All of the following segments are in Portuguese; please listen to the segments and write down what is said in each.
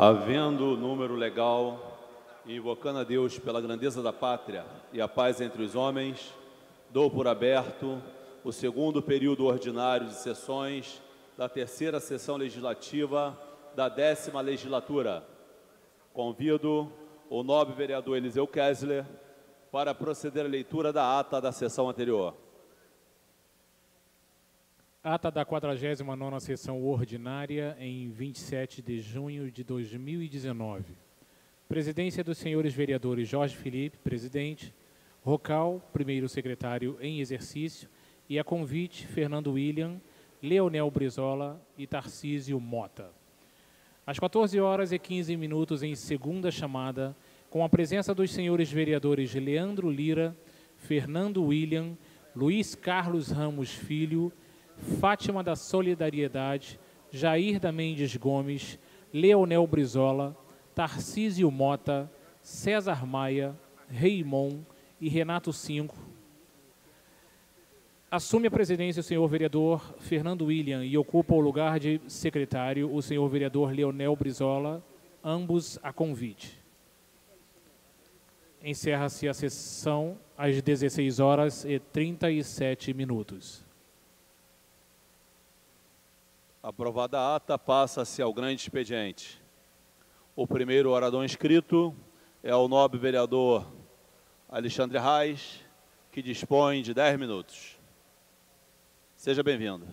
Havendo número legal, e invocando a Deus pela grandeza da pátria e a paz entre os homens, dou por aberto o segundo período ordinário de sessões da terceira sessão legislativa da 10ª legislatura. Convido o nobre vereador Eliseu Kessler para proceder à leitura da ata da sessão anterior. Ata da 49ª sessão ordinária em 27 de junho de 2019. Presidência dos senhores vereadores Jorge Felipe, presidente, Rocal, primeiro secretário em exercício, e a convite Fernando William, Leonel Brizola e Tarcísio Mota. Às 14h15 em segunda chamada, com a presença dos senhores vereadores Leandro Lira, Fernando William, Luiz Carlos Ramos Filho, Fátima da Solidariedade, Jair da Mendes Gomes, Leonel Brizola, Tarcísio Mota, César Maia, Reimon e Renato Cinco. Assume a presidência o senhor vereador Fernando William e ocupa o lugar de secretário o senhor vereador Leonel Brizola, ambos a convite. Encerra-se a sessão às 16h37. Aprovada a ata, passa-se ao grande expediente. O primeiro orador inscrito é o nobre vereador Alexandre Reis, que dispõe de 10 minutos. Seja bem-vindo.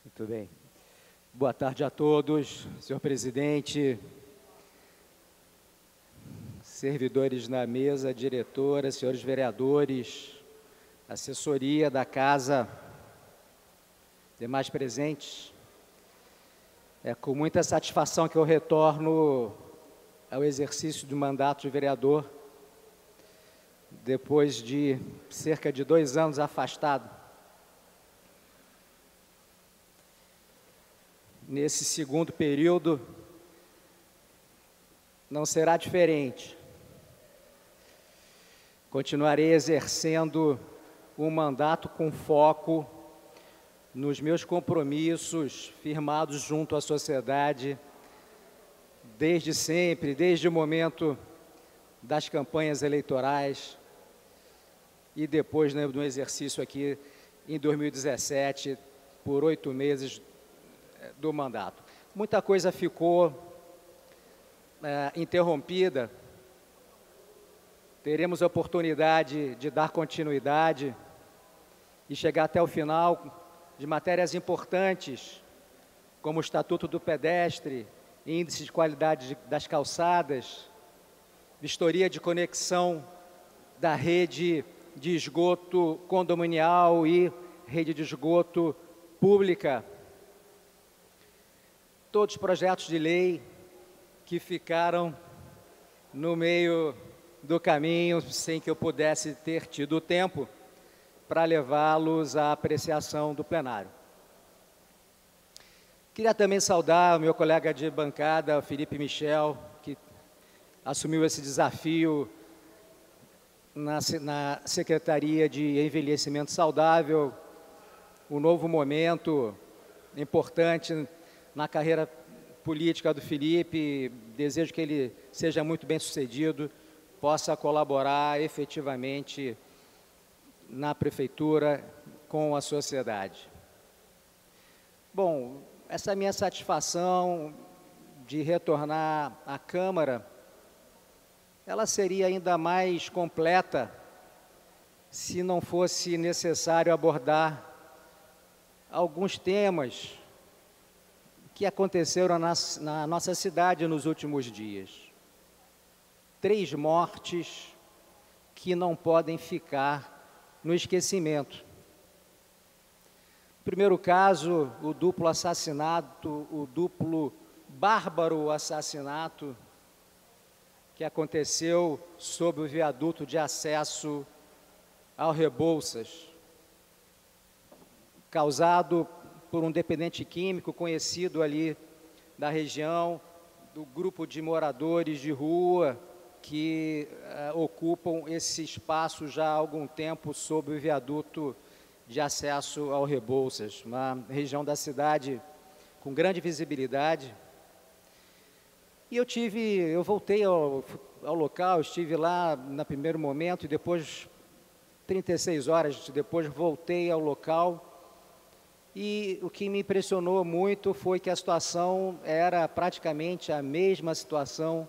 Muito bem. Boa tarde a todos, senhor presidente, servidores na mesa, diretora, senhores vereadores, assessoria da casa, demais presentes. É com muita satisfação que eu retorno ao exercício do mandato de vereador, depois de cerca de 2 anos afastado. Nesse segundo período, não será diferente. Continuarei exercendo um mandato com foco nos meus compromissos firmados junto à sociedade, desde sempre, desde o momento das campanhas eleitorais e depois, né, do exercício aqui em 2017, por 8 meses do mandato. Muita coisa ficou interrompida. Teremos a oportunidade de dar continuidade e chegar até o final de matérias importantes, como o Estatuto do Pedestre, Índice de Qualidade das Calçadas, vistoria de conexão da rede de esgoto condominial e rede de esgoto pública. Todos os projetos de lei que ficaram no meio do caminho, sem que eu pudesse ter tido tempo para levá-los à apreciação do plenário. Queria também saudar o meu colega de bancada, Felipe Michel, que assumiu esse desafio na Secretaria de Envelhecimento Saudável, um novo momento importante na carreira política do Felipe. Desejo que ele seja muito bem-sucedido, possa colaborar efetivamente na prefeitura com a sociedade. Bom, essa minha satisfação de retornar à Câmara, ela seria ainda mais completa se não fosse necessário abordar alguns temas que aconteceram na nossa cidade nos últimos dias. 3 mortes que não podem ficar no esquecimento. Primeiro caso, o duplo assassinato, o duplo bárbaro assassinato que aconteceu sob o viaduto de acesso ao Rebouças, causado por um dependente químico conhecido ali da região, do grupo de moradores de rua que ocupam esse espaço já há algum tempo sob o viaduto de acesso ao Rebouças, uma região da cidade com grande visibilidade. E eu voltei ao local, estive lá no primeiro momento e depois, 36 horas depois, voltei ao local. E o que me impressionou muito foi que a situação era praticamente a mesma situação,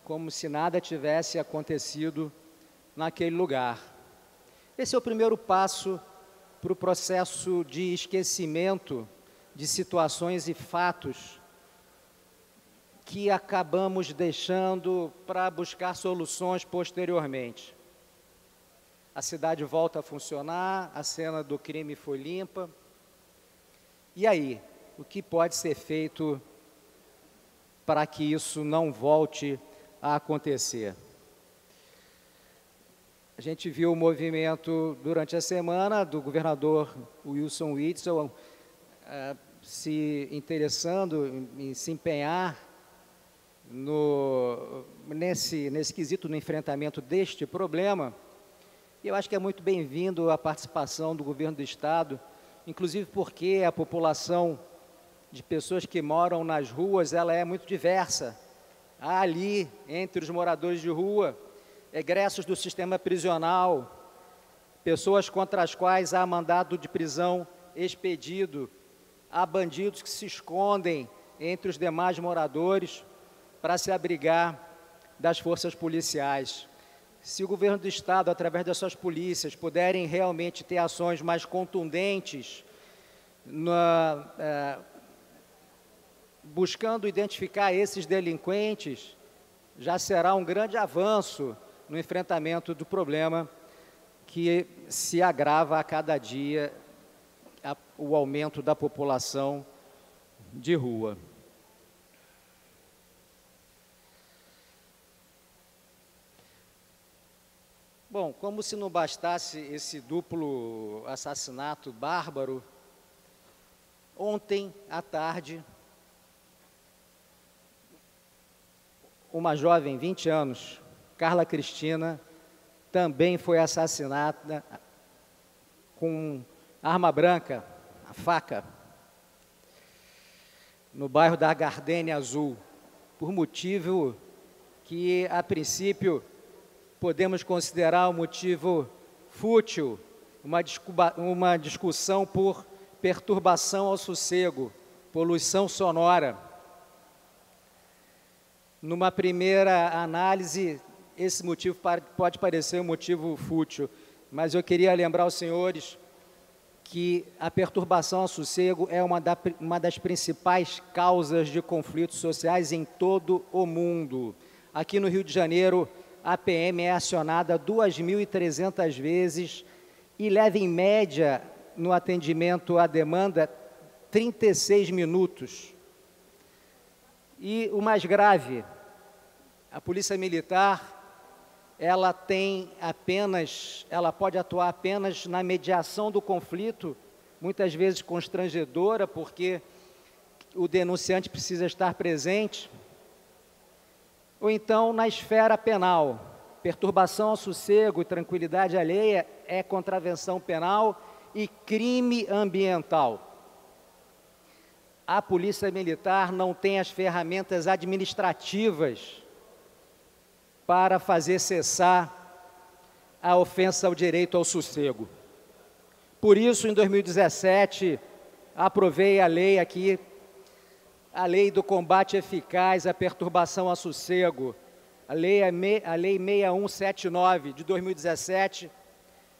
como se nada tivesse acontecido naquele lugar. Esse é o primeiro passo para o processo de esquecimento de situações e fatos que acabamos deixando para buscar soluções posteriormente. A cidade volta a funcionar, a cena do crime foi limpa. E aí, o que pode ser feito para que isso não volte a acontecer? A gente viu o movimento durante a semana do governador Wilson Witzel se interessando em se empenhar nesse quesito, no enfrentamento deste problema. E eu acho que é muito bem-vindo a participação do governo do Estado, inclusive porque a população de pessoas que moram nas ruas, ela é muito diversa. Há ali, entre os moradores de rua, egressos do sistema prisional, pessoas contra as quais há mandado de prisão expedido, há bandidos que se escondem entre os demais moradores para se abrigar das forças policiais. Se o governo do Estado, através das suas polícias, puderem realmente ter ações mais contundentes, buscando identificar esses delinquentes, já será um grande avanço no enfrentamento do problema que se agrava a cada dia, o aumento da população de rua. Bom, como se não bastasse esse duplo assassinato bárbaro, ontem à tarde, uma jovem, 20 anos, Carla Cristina, também foi assassinada com arma branca, a faca, no bairro da Gardênia Azul, por motivo que, a princípio, podemos considerar um motivo fútil, uma discussão por perturbação ao sossego, poluição sonora. Numa primeira análise, esse motivo pode parecer um motivo fútil, mas eu queria lembrar aos senhores que a perturbação ao sossego é uma das principais causas de conflitos sociais em todo o mundo. Aqui no Rio de Janeiro, a PM é acionada 2.300 vezes e leva, em média, no atendimento à demanda, 36 minutos. E o mais grave, a Polícia Militar, ela pode atuar apenas na mediação do conflito, muitas vezes constrangedora, porque o denunciante precisa estar presente, ou então na esfera penal. Perturbação ao sossego e tranquilidade alheia é contravenção penal e crime ambiental. A Polícia Militar não tem as ferramentas administrativas para fazer cessar a ofensa ao direito ao sossego. Por isso, em 2017, aprovei a lei aqui, a Lei do Combate Eficaz à Perturbação ao Sossego, a Lei 6179 de 2017,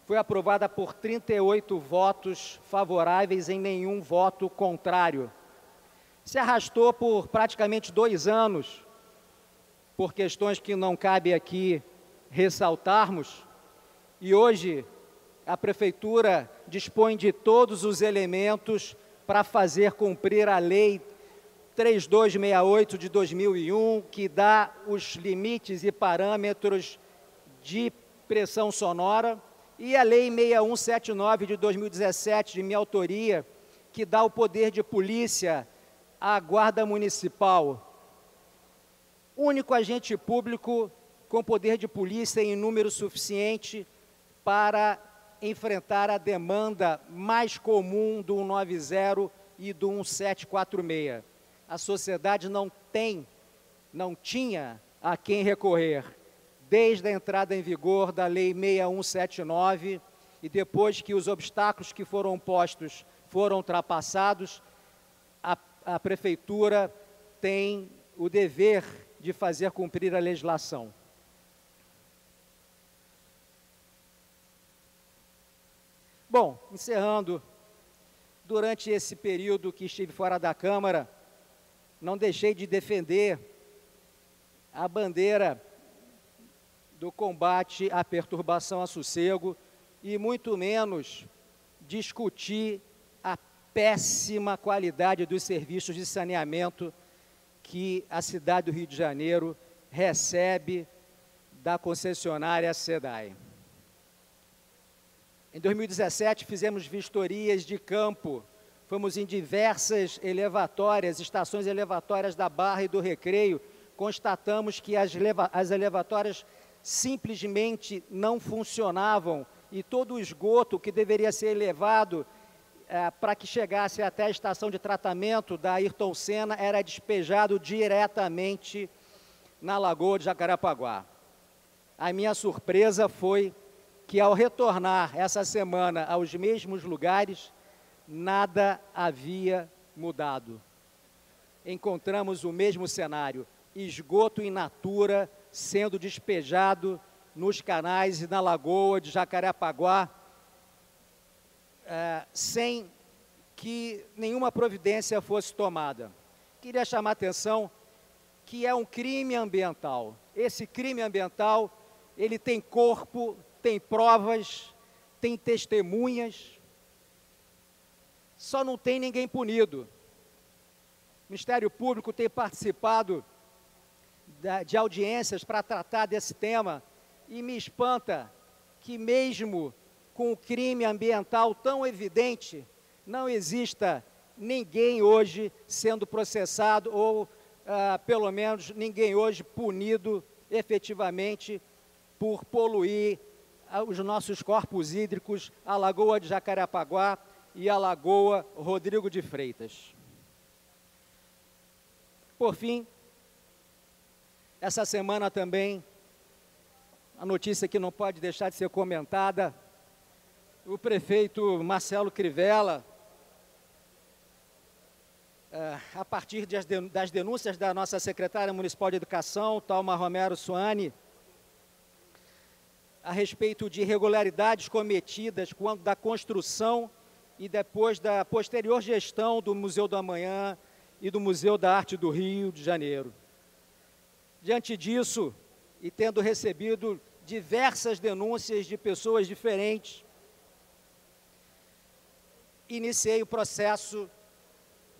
foi aprovada por 38 votos favoráveis e nenhum voto contrário. Se arrastou por praticamente 2 anos, por questões que não cabe aqui ressaltarmos, e hoje a Prefeitura dispõe de todos os elementos para fazer cumprir a Lei 3268 de 2001, que dá os limites e parâmetros de pressão sonora, e a Lei 6179 de 2017, de minha autoria, que dá o poder de polícia à Guarda Municipal. Único agente público com poder de polícia em número suficiente para enfrentar a demanda mais comum do 190 e do 1746. A sociedade não tinha a quem recorrer, desde a entrada em vigor da Lei 6179, e depois que os obstáculos que foram postos foram ultrapassados, a Prefeitura tem o dever de fazer cumprir a legislação. Bom, encerrando, durante esse período que estive fora da Câmara, não deixei de defender a bandeira do combate à perturbação ao sossego e muito menos discutir a péssima qualidade dos serviços de saneamento que a cidade do Rio de Janeiro recebe da concessionária SEDAI. Em 2017, fizemos vistorias de campo, fomos em diversas elevatórias, estações elevatórias da Barra e do Recreio, constatamos que as elevatórias simplesmente não funcionavam e todo o esgoto que deveria ser elevado para que chegasse até a estação de tratamento da Ayrton Senna era despejado diretamente na Lagoa de Jacarepaguá. A minha surpresa foi que, ao retornar essa semana aos mesmos lugares, nada havia mudado. Encontramos o mesmo cenário, esgoto in natura sendo despejado nos canais e na Lagoa de Jacarepaguá, sem que nenhuma providência fosse tomada. Queria chamar a atenção que é um crime ambiental. Esse crime ambiental, ele tem corpo, tem provas, tem testemunhas, só não tem ninguém punido. O Ministério Público tem participado de audiências para tratar desse tema e me espanta que mesmo com o crime ambiental tão evidente, não exista ninguém hoje sendo processado ou, pelo menos, ninguém hoje punido efetivamente por poluir os nossos corpos hídricos, a Lagoa de Jacarepaguá e a Lagoa Rodrigo de Freitas. Por fim, essa semana também, a notícia que não pode deixar de ser comentada, o prefeito Marcelo Crivella, a partir das denúncias da nossa secretária municipal de Educação, Thalma Romero Suani, a respeito de irregularidades cometidas quando da construção e depois da posterior gestão do Museu do Amanhã e do Museu da Arte do Rio de Janeiro. Diante disso, e tendo recebido diversas denúncias de pessoas diferentes, iniciei o processo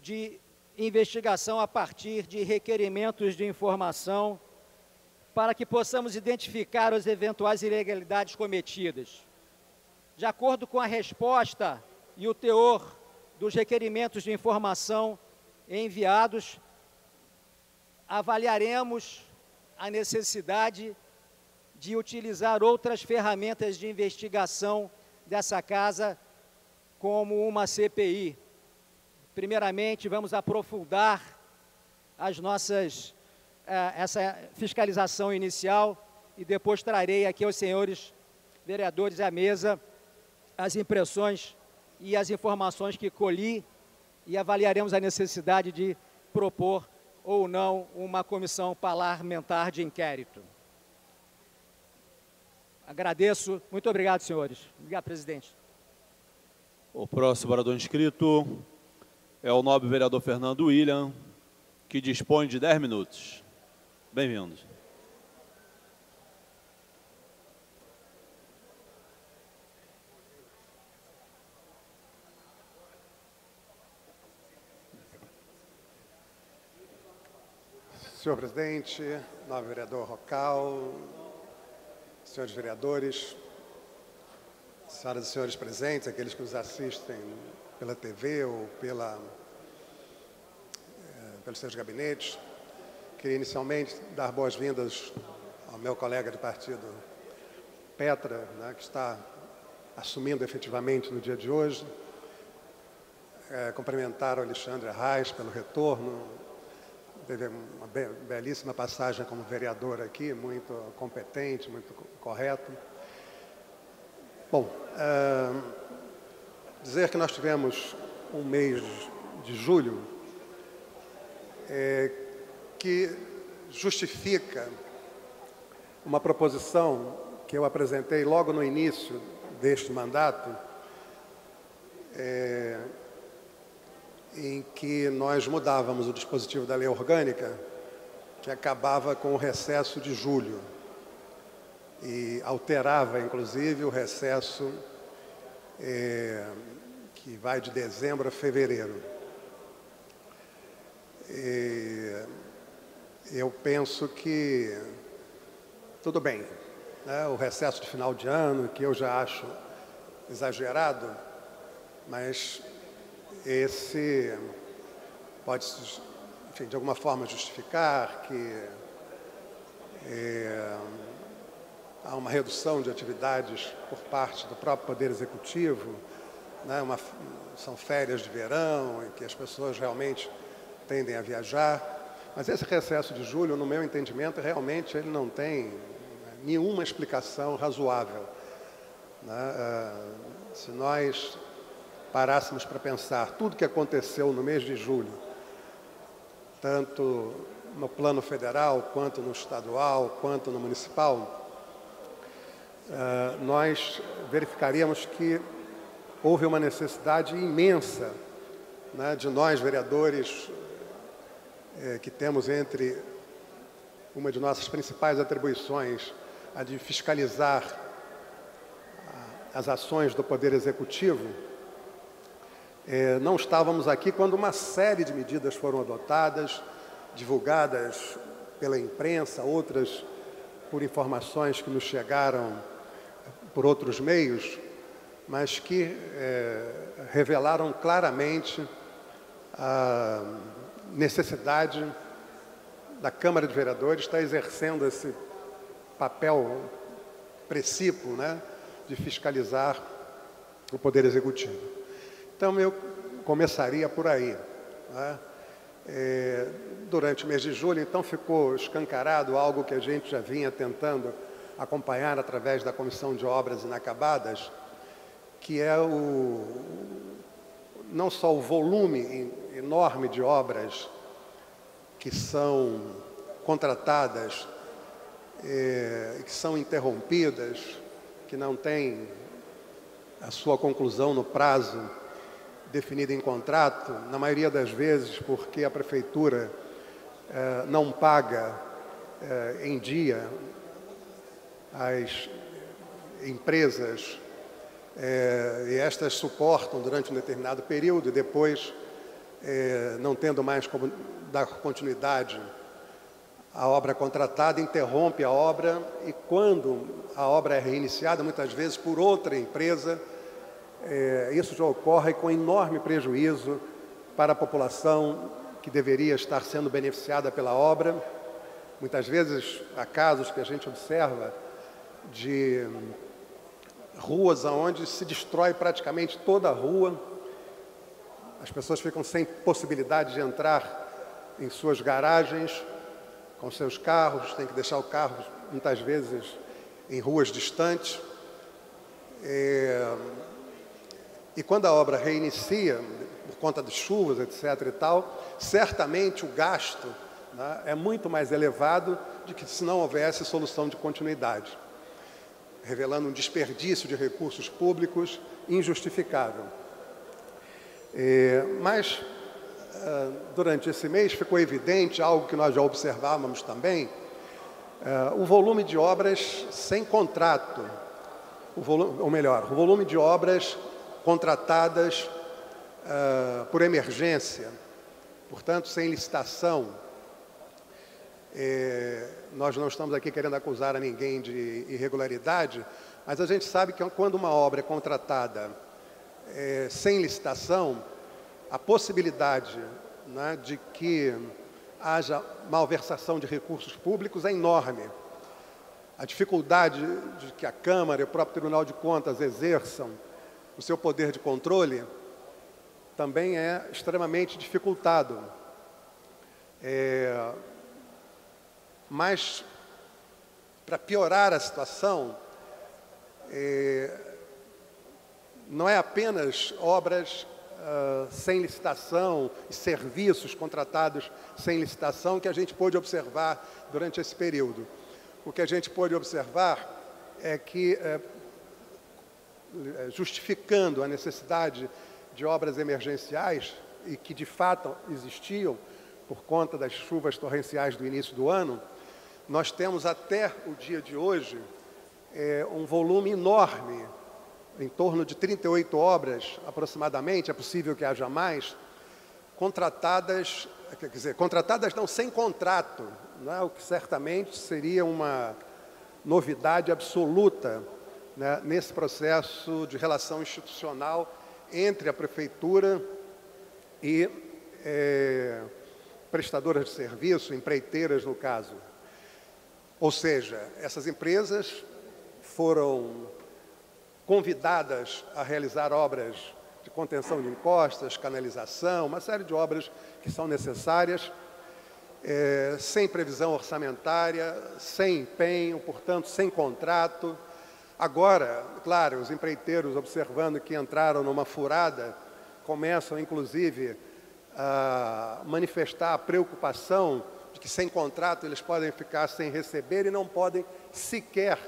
de investigação a partir de requerimentos de informação para que possamos identificar as eventuais ilegalidades cometidas. De acordo com a resposta e o teor dos requerimentos de informação enviados, avaliaremos a necessidade de utilizar outras ferramentas de investigação dessa casa, como uma CPI. Primeiramente, vamos aprofundar essa fiscalização inicial e depois trarei aqui aos senhores vereadores à mesa as impressões e as informações que colhi e avaliaremos a necessidade de propor ou não uma comissão parlamentar de inquérito. Agradeço. Muito obrigado, senhores. Obrigado, presidente. O próximo orador inscrito é o nobre vereador Fernando William, que dispõe de 10 minutos. Bem-vindo. Senhor presidente, nobre vereador Rocal, senhores vereadores, senhoras e senhores presentes, aqueles que nos assistem pela TV ou pelos seus gabinetes. Queria inicialmente dar boas-vindas ao meu colega de partido, Petra, né, que está assumindo efetivamente no dia de hoje. Cumprimentar o Alexandre Arraes pelo retorno. Teve uma belíssima passagem como vereador aqui, muito competente, muito correto. Bom, dizer que nós tivemos um mês de julho que justifica uma proposição que eu apresentei logo no início deste mandato, em que nós mudávamos o dispositivo da lei orgânica, que acabava com o recesso de julho e alterava, inclusive, o recesso que vai de dezembro a fevereiro. Eu penso que tudo bem, né? O recesso de final de ano, que eu já acho exagerado, mas esse pode, enfim, de alguma forma justificar que há uma redução de atividades por parte do próprio Poder Executivo, né? São férias de verão, em que as pessoas realmente tendem a viajar, mas esse recesso de julho, no meu entendimento, realmente ele não tem nenhuma explicação razoável, né? Se nós parássemos para pensar tudo que aconteceu no mês de julho, tanto no plano federal, quanto no estadual, quanto no municipal, nós verificaríamos que houve uma necessidade imensa, né, de nós, vereadores, que temos entre uma de nossas principais atribuições, a de fiscalizar as ações do Poder Executivo. Não estávamos aqui quando uma série de medidas foram adotadas, divulgadas pela imprensa, outras por informações que nos chegaram por outros meios, mas que revelaram claramente a necessidade da Câmara de Vereadores estar exercendo esse papel precípuo, né, de fiscalizar o Poder Executivo. Então, eu começaria por aí, né? Durante o mês de julho, então, ficou escancarado algo que a gente já vinha tentando acompanhar através da Comissão de Obras Inacabadas, que é não só o volume enorme de obras que são contratadas, que são interrompidas, que não têm a sua conclusão no prazo definido em contrato, na maioria das vezes porque a Prefeitura não paga em dia as empresas, e estas suportam durante um determinado período e depois, não tendo mais como dar continuidade à obra contratada, interrompe a obra, e quando a obra é reiniciada, muitas vezes por outra empresa, isso já ocorre com enorme prejuízo para a população que deveria estar sendo beneficiada pela obra. Muitas vezes há casos que a gente observa de ruas onde se destrói praticamente toda a rua, as pessoas ficam sem possibilidade de entrar em suas garagens com seus carros, tem que deixar o carro muitas vezes em ruas distantes. E quando a obra reinicia, por conta de chuvas, etc. e tal, certamente o gasto, né, é muito mais elevado do que se não houvesse solução de continuidade, revelando um desperdício de recursos públicos injustificável. Mas, durante esse mês, ficou evidente algo que nós já observávamos também, o volume de obras sem contrato, o volume de obras contratadas por emergência, portanto, sem licitação. Nós não estamos aqui querendo acusar a ninguém de irregularidade, mas a gente sabe que quando uma obra é contratada sem licitação, a possibilidade, né, de que haja malversação de recursos públicos é enorme. A dificuldade de que a Câmara e o próprio Tribunal de Contas exerçam o seu poder de controle também é extremamente dificultado. Mas, para piorar a situação, não é apenas obras sem licitação e serviços contratados sem licitação que a gente pôde observar durante esse período. O que a gente pôde observar é que, justificando a necessidade de obras emergenciais, e que de fato existiam por conta das chuvas torrenciais do início do ano, nós temos até o dia de hoje um volume enorme, em torno de 38 obras aproximadamente, é possível que haja mais, contratadas, quer dizer, contratadas não, sem contrato, né, o que certamente seria uma novidade absoluta, né, nesse processo de relação institucional entre a Prefeitura e prestadoras de serviço, empreiteiras no caso. Ou seja, essas empresas foram convidadas a realizar obras de contenção de encostas, canalização, uma série de obras que são necessárias, sem previsão orçamentária, sem empenho, portanto, sem contrato. Agora, claro, os empreiteiros, observando que entraram numa furada, começam, inclusive, a manifestar a preocupação de que, sem contrato, eles podem ficar sem receber e não podem sequer,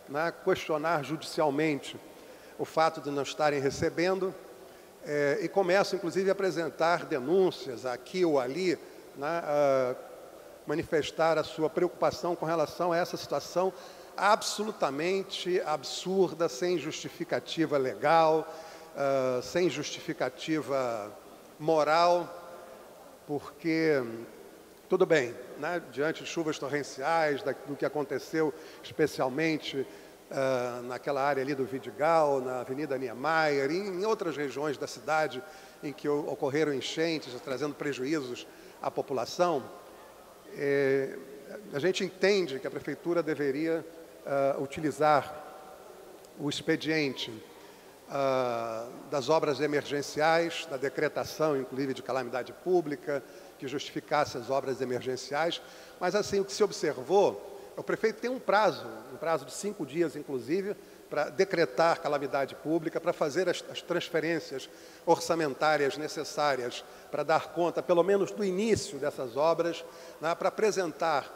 né, questionar judicialmente o fato de não estarem recebendo, e começam, inclusive, a apresentar denúncias aqui ou ali, né, a manifestar a sua preocupação com relação a essa situação absolutamente absurda, sem justificativa legal, sem justificativa moral, porque, tudo bem, né, diante de chuvas torrenciais, do que aconteceu especialmente naquela área ali do Vidigal, na Avenida Niemeyer, e em outras regiões da cidade em que ocorreram enchentes, trazendo prejuízos à população, a gente entende que a Prefeitura deveria utilizar o expediente das obras emergenciais, da decretação, inclusive, de calamidade pública, que justificasse as obras emergenciais, mas, assim, o que se observou, o prefeito tem um prazo de 5 dias, inclusive, para decretar calamidade pública, para fazer as transferências orçamentárias necessárias para dar conta, pelo menos, do início dessas obras, né, para apresentar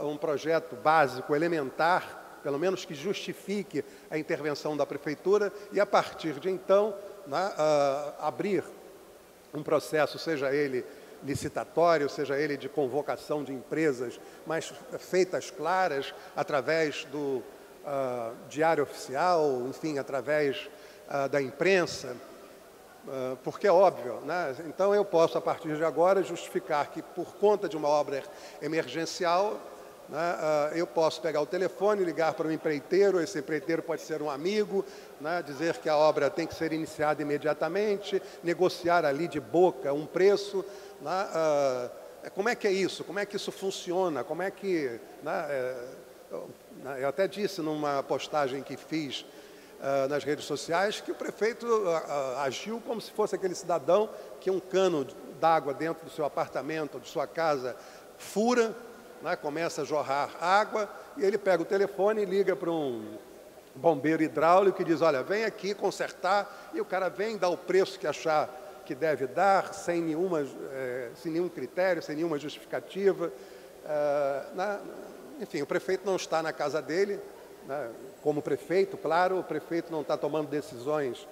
um projeto básico, elementar, pelo menos que justifique a intervenção da Prefeitura, e, a partir de então, né, abrir um processo, seja ele licitatório, seja ele de convocação de empresas, mas feitas claras, através do diário oficial, enfim, através da imprensa, porque é óbvio, né? Então eu posso, a partir de agora, justificar que, por conta de uma obra emergencial, né, eu posso pegar o telefone, ligar para um empreiteiro, esse empreiteiro pode ser um amigo, né, dizer que a obra tem que ser iniciada imediatamente, negociar ali de boca um preço, né, como é que é isso? Como é que isso funciona? Como é que... Né, eu até disse numa postagem que fiz nas redes sociais que o prefeito agiu como se fosse aquele cidadão que um cano d'água dentro do seu apartamento ou de sua casa fura, né, começa a jorrar água, e ele pega o telefone e liga para um bombeiro hidráulico e diz, olha, vem aqui consertar, e o cara vem, dá o preço que achar que deve dar, sem nenhum critério, sem nenhuma justificativa. Enfim, o prefeito não está na casa dele, né, como prefeito, claro, o prefeito não está tomando decisões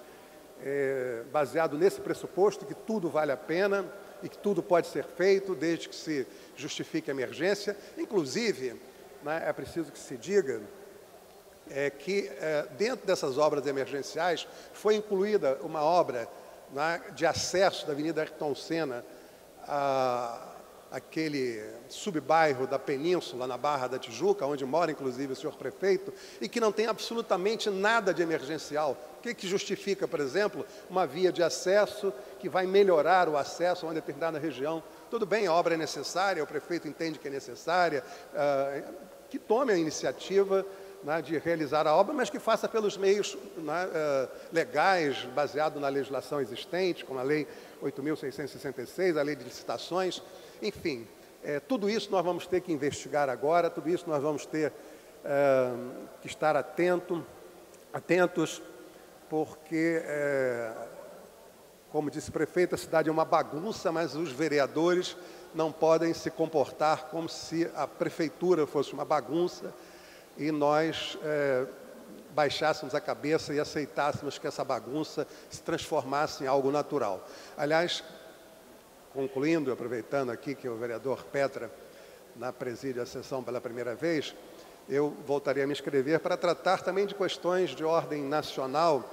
baseado nesse pressuposto que tudo vale a pena e que tudo pode ser feito desde que se justifique a emergência. Inclusive, né, é preciso que se diga que dentro dessas obras emergenciais foi incluída uma obra, né, de acesso da Avenida Ayrton Senna aquele subbairro da Península, na Barra da Tijuca, onde mora inclusive o senhor prefeito, e que não tem absolutamente nada de emergencial. O que justifica, por exemplo, uma via de acesso que vai melhorar o acesso a uma determinada região? Tudo bem, a obra é necessária, o prefeito entende que é necessária, que tome a iniciativa, né, de realizar a obra, mas que faça pelos meios, né, legais, baseado na legislação existente, como a Lei 8.666, a Lei de Licitações, enfim. Tudo isso nós vamos ter que investigar agora, tudo isso nós vamos ter que estar atentos, porque, como disse o prefeito, a cidade é uma bagunça, mas os vereadores não podem se comportar como se a prefeitura fosse uma bagunça e nós baixássemos a cabeça e aceitássemos que essa bagunça se transformasse em algo natural. Aliás, concluindo, aproveitando aqui que o vereador Petra preside a sessão pela primeira vez, eu voltaria a me inscrever para tratar também de questões de ordem nacional,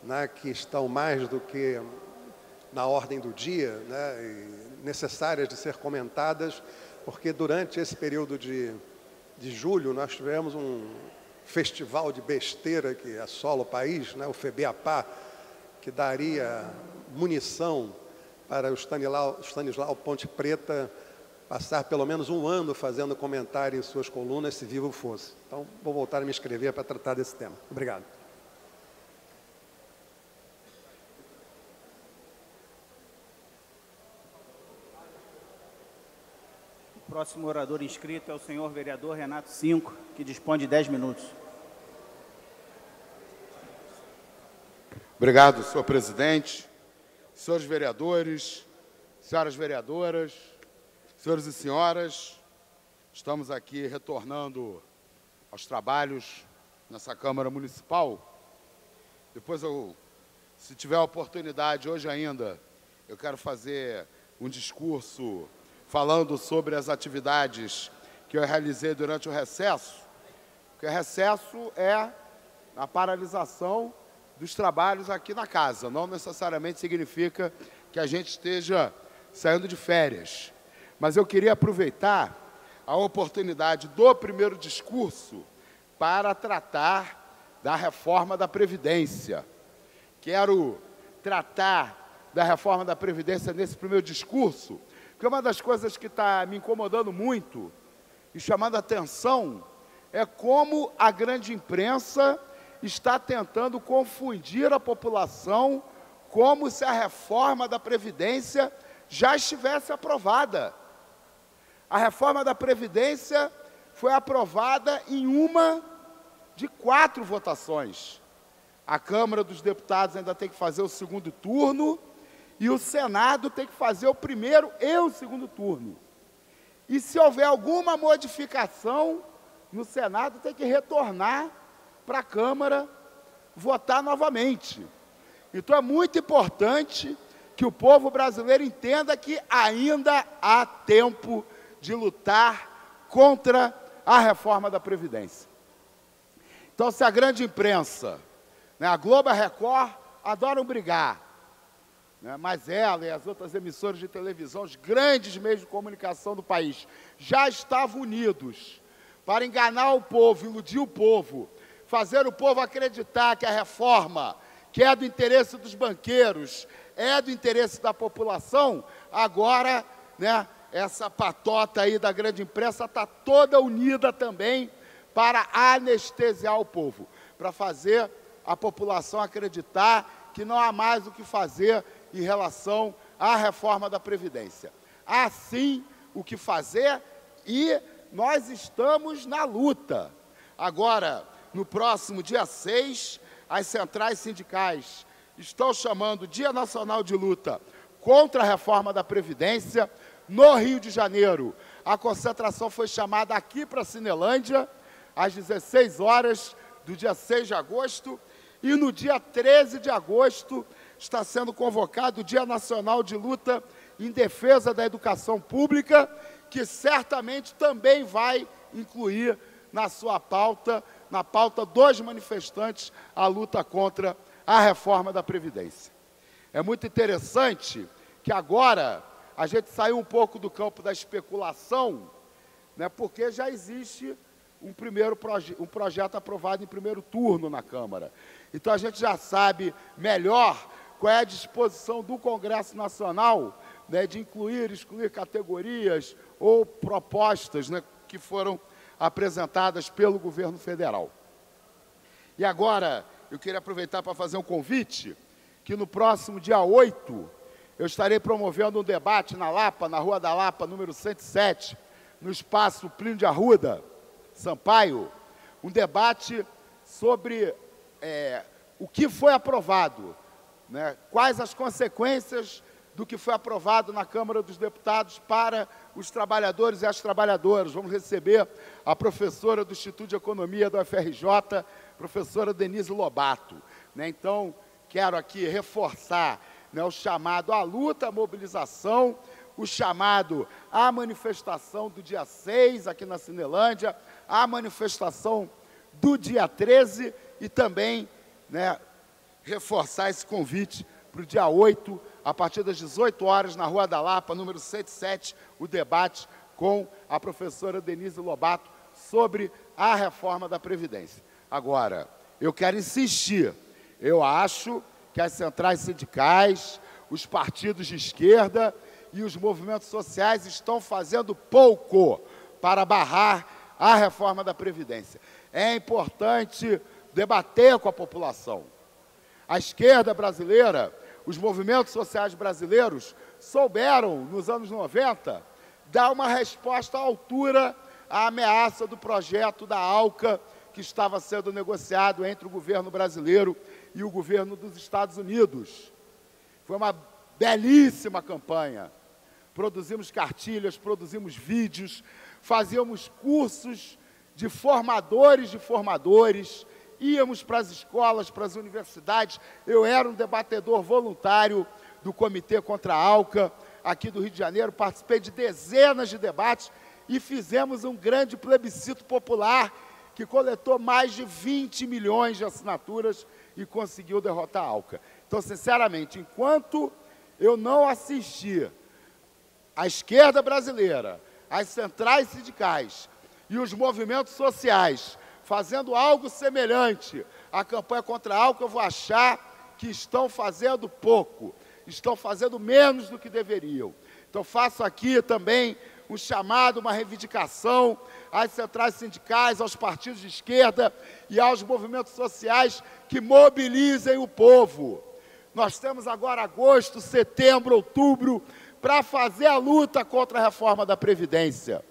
né, que estão mais do que na ordem do dia, né, e necessárias de ser comentadas, porque durante esse período de julho nós tivemos um festival de besteira que assola o país, né, o FEBEAPA, que daria munição para o Stanislau Ponte Preta passar pelo menos um ano fazendo comentário em suas colunas, se vivo fosse. Então, vou voltar a me inscrever para tratar desse tema. Obrigado. O próximo orador inscrito é o senhor vereador Renato Cinco, que dispõe de 10 minutos. Obrigado, senhor presidente, senhores vereadores, senhoras vereadoras, senhores e senhoras, estamos aqui retornando aos trabalhos nessa Câmara Municipal. Depois, se tiver a oportunidade, hoje ainda, eu quero fazer um discurso falando sobre as atividades que eu realizei durante o recesso, porque o recesso é a paralisação dos trabalhos aqui na casa, não necessariamente significa que a gente esteja saindo de férias. Mas eu queria aproveitar a oportunidade do primeiro discurso para tratar da reforma da Previdência. Quero tratar da reforma da Previdência nesse primeiro discurso, porque uma das coisas que está me incomodando muito e chamando a atenção é como a grande imprensa está tentando confundir a população como se a reforma da Previdência já estivesse aprovada. A reforma da Previdência foi aprovada em uma de 4 votações. A Câmara dos Deputados ainda tem que fazer o segundo turno e o Senado tem que fazer o primeiro e o segundo turno. E se houver alguma modificação no Senado, tem que retornar para a Câmara votar novamente. Então é muito importante que o povo brasileiro entenda que ainda há tempo de lutar contra a reforma da Previdência. Então, se a grande imprensa, né, a Globo e a Record, adoram brigar, né, mas ela e as outras emissoras de televisão, os grandes meios de comunicação do país, já estavam unidos para enganar o povo, iludir o povo, fazer o povo acreditar que a reforma, que é do interesse dos banqueiros, é do interesse da população, agora, né, essa patota aí da grande imprensa está toda unida também para anestesiar o povo, para fazer a população acreditar que não há mais o que fazer em relação à reforma da Previdência. Há sim o que fazer e nós estamos na luta. Agora, no próximo dia 6, as centrais sindicais estão chamando o Dia Nacional de Luta contra a reforma da Previdência. No Rio de Janeiro, a concentração foi chamada aqui para a Cinelândia, às 16 horas do dia 6 de agosto, e no dia 13 de agosto está sendo convocado o Dia Nacional de Luta em Defesa da Educação Pública, que certamente também vai incluir na sua pauta, na pauta dos manifestantes, a luta contra a reforma da Previdência. É muito interessante que agora a gente saiu um pouco do campo da especulação, né, porque já existe um projeto aprovado em primeiro turno na Câmara. Então, a gente já sabe melhor qual é a disposição do Congresso Nacional, né, de excluir categorias ou propostas, né, que foram apresentadas pelo governo federal. E agora, eu queria aproveitar para fazer um convite, que no próximo dia 8, eu estarei promovendo um debate na Lapa, na Rua da Lapa, número 107, no espaço Plínio de Arruda, Sampaio, um debate sobre o que foi aprovado, né, quais as consequências do que foi aprovado na Câmara dos Deputados para os trabalhadores e as trabalhadoras. Vamos receber a professora do Instituto de Economia da UFRJ, professora Denise Lobato, né? Então, quero aqui reforçar, né, o chamado à luta, à mobilização, o chamado à manifestação do dia 6 aqui na Cinelândia, à manifestação do dia 13 e também, né, reforçar esse convite para o dia 8, a partir das 18 horas, na Rua da Lapa, número 107, o debate com a professora Denise Lobato sobre a reforma da Previdência. Agora, eu quero insistir, eu acho que as centrais sindicais, os partidos de esquerda e os movimentos sociais estão fazendo pouco para barrar a reforma da Previdência. É importante debater com a população. A esquerda brasileira, os movimentos sociais brasileiros souberam, nos anos 90, dar uma resposta à altura à ameaça do projeto da ALCA, que estava sendo negociado entre o governo brasileiro e o governo dos Estados Unidos. Foi uma belíssima campanha. Produzimos cartilhas, produzimos vídeos, fazíamos cursos de formadores, íamos para as escolas, para as universidades. Eu era um debatedor voluntário do Comitê contra a ALCA, aqui do Rio de Janeiro, participei de dezenas de debates e fizemos um grande plebiscito popular que coletou mais de 20 milhões de assinaturas e conseguiu derrotar a ALCA. Então, sinceramente, enquanto eu não assistir a esquerda brasileira, as centrais sindicais e os movimentos sociais fazendo algo semelhante à campanha contra a ALCA, eu vou achar que estão fazendo pouco, estão fazendo menos do que deveriam. Então, faço aqui também um chamado, uma reivindicação às centrais sindicais, aos partidos de esquerda e aos movimentos sociais que mobilizem o povo. Nós temos agora agosto, setembro, outubro, para fazer a luta contra a reforma da Previdência.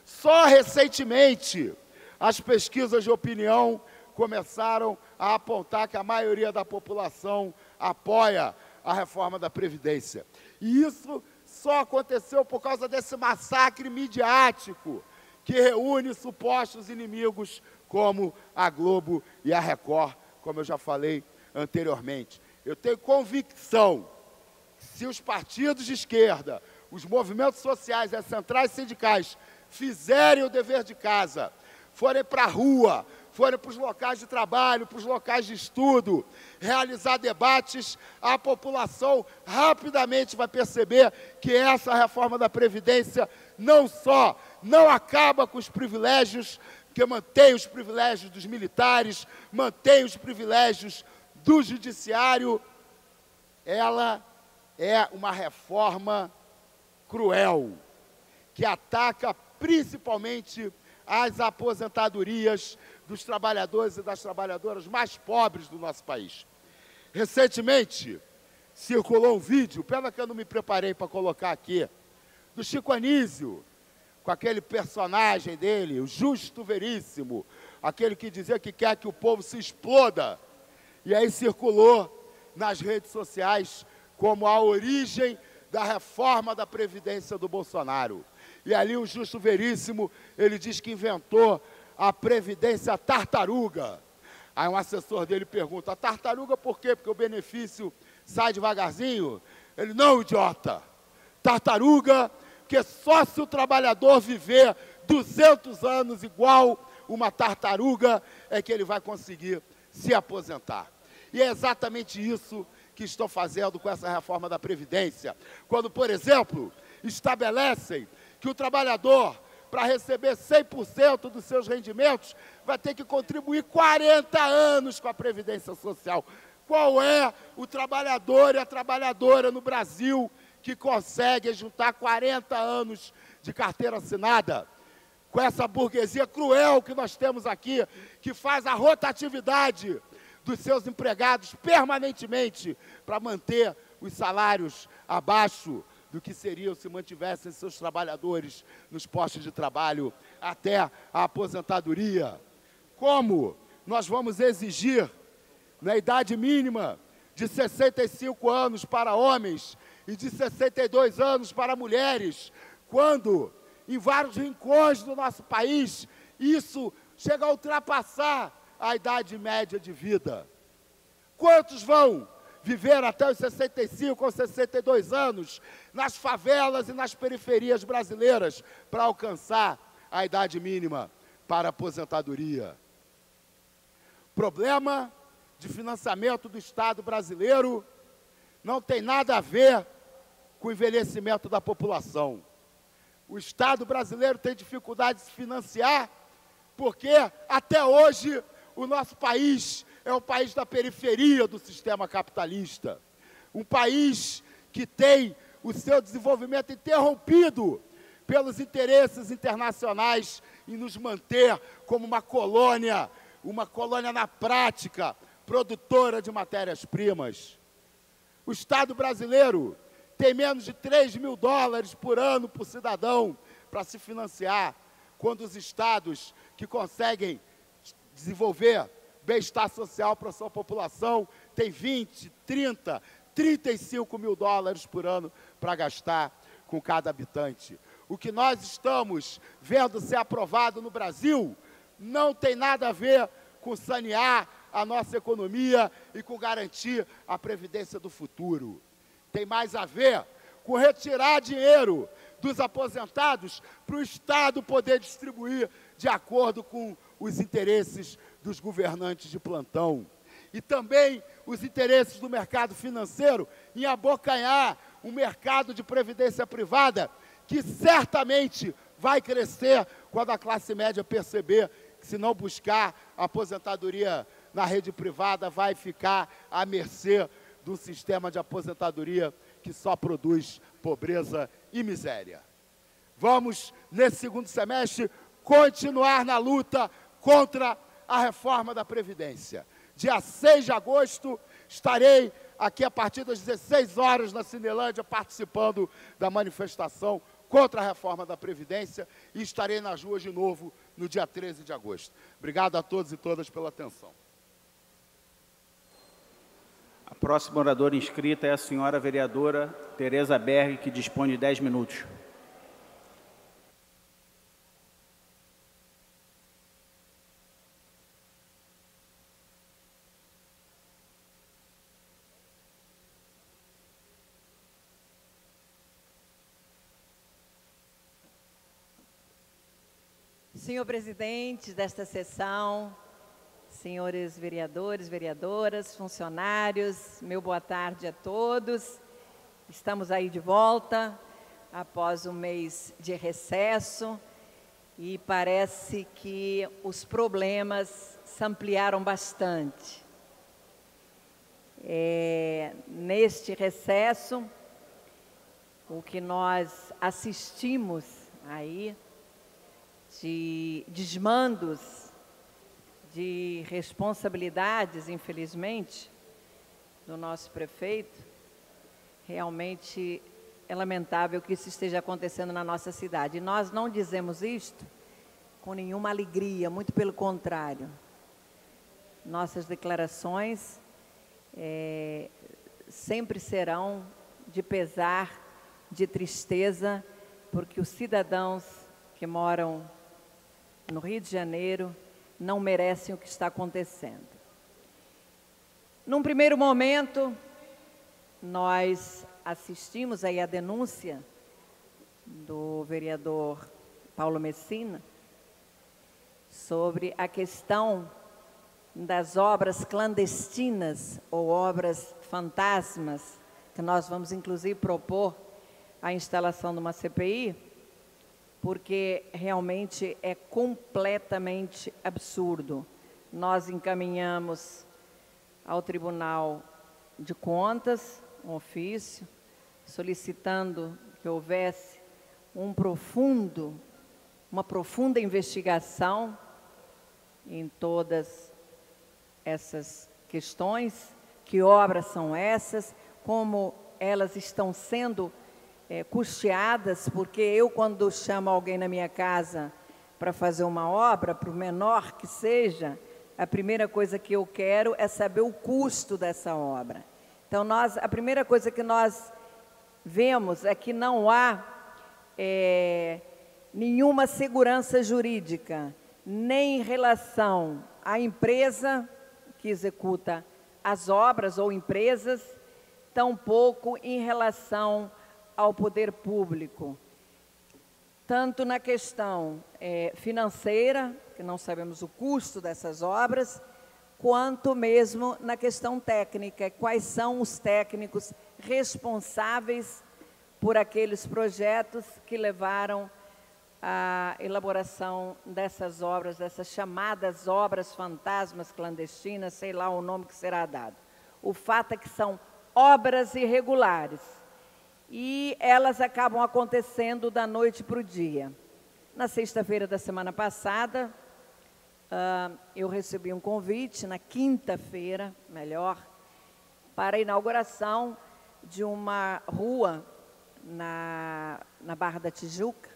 Só recentemente, as pesquisas de opinião começaram a apontar que a maioria da população apoia a reforma da Previdência. E isso só aconteceu por causa desse massacre midiático que reúne supostos inimigos como a Globo e a Record, como eu já falei anteriormente. Eu tenho convicção que se os partidos de esquerda, os movimentos sociais e as centrais sindicais fizerem o dever de casa, forem para a rua, forem para os locais de trabalho, para os locais de estudo, realizar debates, a população rapidamente vai perceber que essa reforma da Previdência não só não acaba com os privilégios, que mantém os privilégios dos militares, mantém os privilégios do judiciário, ela é uma reforma cruel, que ataca principalmente as aposentadorias dos trabalhadores e das trabalhadoras mais pobres do nosso país. Recentemente, circulou um vídeo, pena que eu não me preparei para colocar aqui, do Chico Anísio, com aquele personagem dele, o Justo Veríssimo, aquele que dizia que quer que o povo se exploda. E aí circulou nas redes sociais como a origem da reforma da Previdência do Bolsonaro. E ali o Justo Veríssimo, ele diz que inventou a Previdência tartaruga. Aí um assessor dele pergunta, a tartaruga por quê? Porque o benefício sai devagarzinho? Ele, não, idiota, tartaruga, porque só se o trabalhador viver 200 anos igual uma tartaruga, é que ele vai conseguir se aposentar. E é exatamente isso que estão fazendo com essa reforma da Previdência. Quando, por exemplo, estabelecem que o trabalhador, para receber 100% dos seus rendimentos, vai ter que contribuir 40 anos com a Previdência Social. Qual é o trabalhador e a trabalhadora no Brasil que consegue juntar 40 anos de carteira assinada? Com essa burguesia cruel que nós temos aqui, que faz a rotatividade dos seus empregados permanentemente para manter os salários abaixo do que seriam se mantivessem seus trabalhadores nos postos de trabalho até a aposentadoria. Como nós vamos exigir, na idade mínima de 65 anos para homens e de 62 anos para mulheres, quando em vários rincões do nosso país isso chega a ultrapassar a idade média de vida? Quantos vão viver até os 65 ou 62 anos nas favelas e nas periferias brasileiras para alcançar a idade mínima para aposentadoria? Problema de financiamento do Estado brasileiro não tem nada a ver com o envelhecimento da população. O Estado brasileiro tem dificuldade de se financiar porque, até hoje, o nosso país é um país da periferia do sistema capitalista. Um país que tem o seu desenvolvimento interrompido pelos interesses internacionais em nos manter como uma colônia na prática, produtora de matérias-primas. O Estado brasileiro tem menos de 3 mil dólares por ano por cidadão para se financiar, quando os estados que conseguem desenvolver bem-estar social para a sua população têm 20, 30, 35 mil dólares por ano para gastar com cada habitante. O que nós estamos vendo ser aprovado no Brasil não tem nada a ver com sanear a nossa economia e com garantir a previdência do futuro. Tem mais a ver com retirar dinheiro dos aposentados para o Estado poder distribuir de acordo com os interesses dos governantes de plantão. E também os interesses do mercado financeiro em abocanhar um mercado de previdência privada que certamente vai crescer quando a classe média perceber que, se não buscar a aposentadoria na rede privada, vai ficar à mercê de um sistema de aposentadoria que só produz pobreza e miséria. Vamos, nesse segundo semestre, continuar na luta contra a reforma da Previdência. Dia 6 de agosto, estarei aqui a partir das 16 horas na Cinelândia participando da manifestação contra a reforma da Previdência e estarei nas ruas de novo no dia 13 de agosto. Obrigado a todos e todas pela atenção. A próxima oradora inscrita é a senhora vereadora Tereza Berg, que dispõe de 10 minutos. Senhor presidente desta sessão, senhores vereadores, vereadoras, funcionários, meu boa tarde a todos. Estamos aí de volta após um mês de recesso e parece que os problemas se ampliaram bastante. Neste recesso, o que nós assistimos aí de desmandos de responsabilidades, infelizmente, do nosso prefeito, realmente é lamentável que isso esteja acontecendo na nossa cidade. E nós não dizemos isto com nenhuma alegria, muito pelo contrário. Nossas declarações sempre serão de pesar, de tristeza, porque os cidadãos que moram no Rio de Janeiro não merecem o que está acontecendo. Num primeiro momento, nós assistimos aí a denúncia do vereador Paulo Messina sobre a questão das obras clandestinas ou obras fantasmas, que nós vamos inclusive propor a instalação de uma CPI, porque realmente é completamente absurdo. Nós encaminhamos ao Tribunal de Contas um ofício solicitando que houvesse uma profunda investigação em todas essas questões, que obras são essas, como elas estão sendo custeadas, porque eu, quando chamo alguém na minha casa para fazer uma obra, por menor que seja, a primeira coisa que eu quero é saber o custo dessa obra. Então, a primeira coisa que nós vemos é que não há nenhuma segurança jurídica, nem em relação à empresa que executa as obras ou empresas, tampouco em relação ao poder público, tanto na questão financeira, que não sabemos o custo dessas obras, quanto mesmo na questão técnica, quais são os técnicos responsáveis por aqueles projetos que levaram à elaboração dessas obras, dessas chamadas obras fantasmas clandestinas, sei lá o nome que será dado. O fato é que são obras irregulares e elas acabam acontecendo da noite para o dia. Na sexta-feira da semana passada, eu recebi um convite, na quinta-feira, para a inauguração de uma rua na Barra da Tijuca,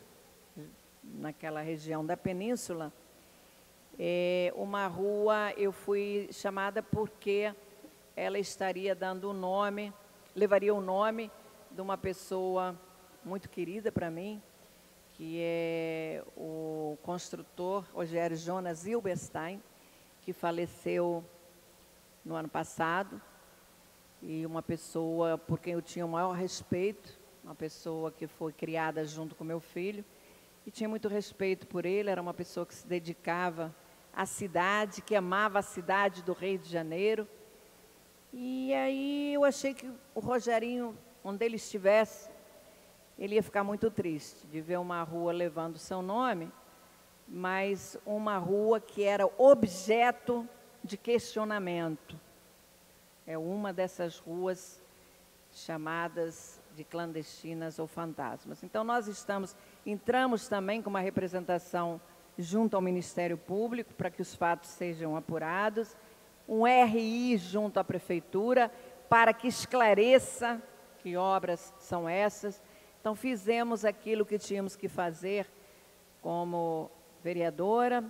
naquela região da península. Uma rua, eu fui chamada porque ela estaria dando o nome, levaria o nome de uma pessoa muito querida para mim, que é o construtor Rogério Jonas Hilberstein, que faleceu no ano passado, e uma pessoa por quem eu tinha o maior respeito, uma pessoa que foi criada junto com meu filho, e tinha muito respeito por ele. Era uma pessoa que se dedicava à cidade, que amava a cidade do Rio de Janeiro. E aí eu achei que o Rogerinho, onde ele estivesse, ele ia ficar muito triste de ver uma rua levando o seu nome, mas uma rua que era objeto de questionamento. É uma dessas ruas chamadas de clandestinas ou fantasmas. Então, nós entramos também com uma representação junto ao Ministério Público para que os fatos sejam apurados, um RI junto à Prefeitura para que esclareça que obras são essas. Então, fizemos aquilo que tínhamos que fazer como vereadora,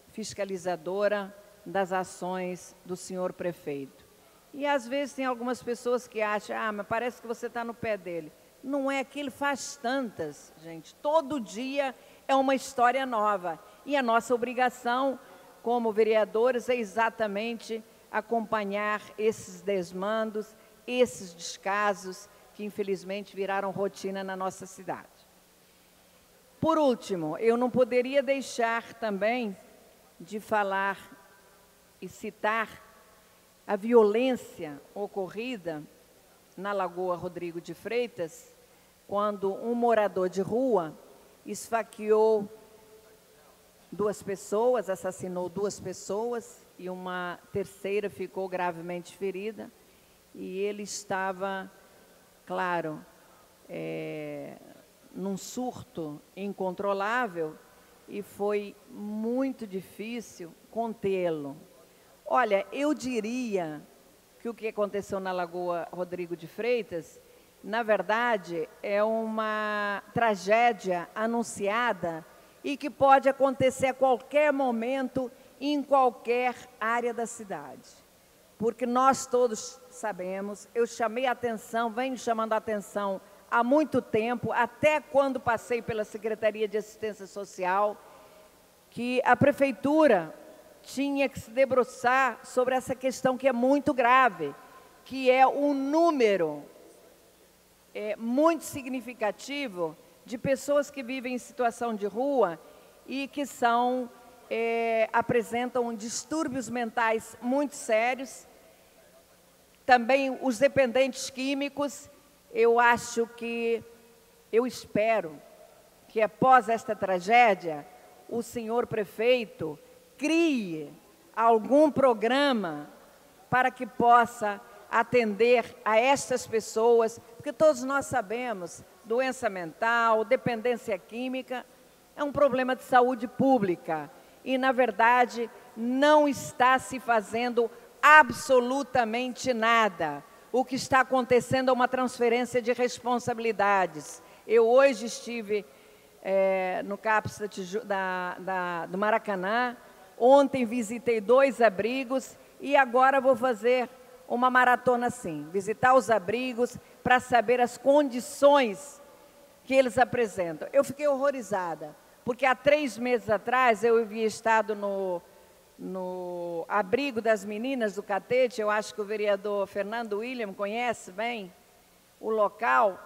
fiscalizadora das ações do senhor prefeito. E, às vezes, tem algumas pessoas que acham, mas parece que você está no pé dele. Não é que ele faz tantas, gente. Todo dia é uma história nova. E a nossa obrigação, como vereadores, é exatamente acompanhar esses desmandos, esses descasos, que, infelizmente, viraram rotina na nossa cidade. Por último, eu não poderia deixar também de falar e citar a violência ocorrida na Lagoa Rodrigo de Freitas, quando um morador de rua esfaqueou 2 pessoas, assassinou 2 pessoas, e uma terceira ficou gravemente ferida, e ele estava, claro, num surto incontrolável, e foi muito difícil contê-lo. Olha, eu diria que o que aconteceu na Lagoa Rodrigo de Freitas, na verdade, é uma tragédia anunciada e que pode acontecer a qualquer momento, em qualquer área da cidade. Porque nós todos sabemos, eu chamei a atenção, venho chamando a atenção há muito tempo, até quando passei pela Secretaria de Assistência Social, que a Prefeitura tinha que se debruçar sobre essa questão que é muito grave, que é o número muito significativo de pessoas que vivem em situação de rua e que são apresentam distúrbios mentais muito sérios. Também os dependentes químicos, eu espero que após esta tragédia, o senhor prefeito crie algum programa para que possa atender a estas pessoas, porque todos nós sabemos, doença mental, dependência química, é um problema de saúde pública e, na verdade, não está se fazendo absolutamente nada. O que está acontecendo é uma transferência de responsabilidades. Eu hoje estive no CAPS do Maracanã, ontem visitei 2 abrigos e agora vou fazer uma maratona assim, visitar os abrigos para saber as condições que eles apresentam. Eu fiquei horrorizada, porque há 3 meses atrás eu havia estado no abrigo das meninas do Catete. Eu acho que o vereador Fernando William conhece bem o local,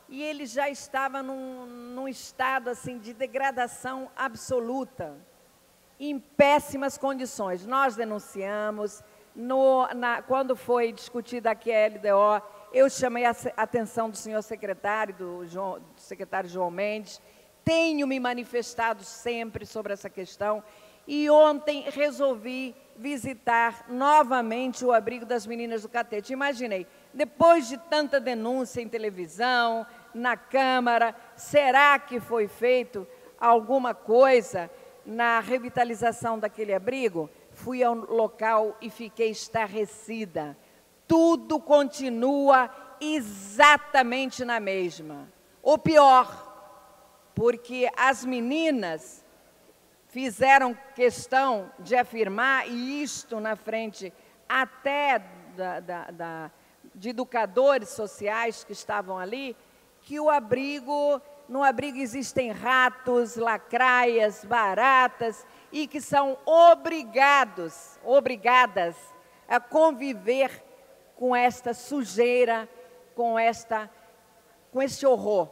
e ele já estava num estado assim de degradação absoluta, em péssimas condições. Nós denunciamos, quando foi discutida aqui a LDO, eu chamei a atenção do senhor secretário, do secretário João Mendes, tenho me manifestado sempre sobre essa questão, e ontem resolvi visitar novamente o abrigo das meninas do Catete. Imaginei, depois de tanta denúncia em televisão, na Câmara, será que foi feito alguma coisa na revitalização daquele abrigo? Fui ao local e fiquei estarrecida. Tudo continua exatamente na mesma. Ou pior, porque as meninas fizeram questão de afirmar, e isto na frente até de educadores sociais que estavam ali, que no abrigo existem ratos, lacraias, baratas, e que são obrigadas a conviver com esta sujeira, com este horror.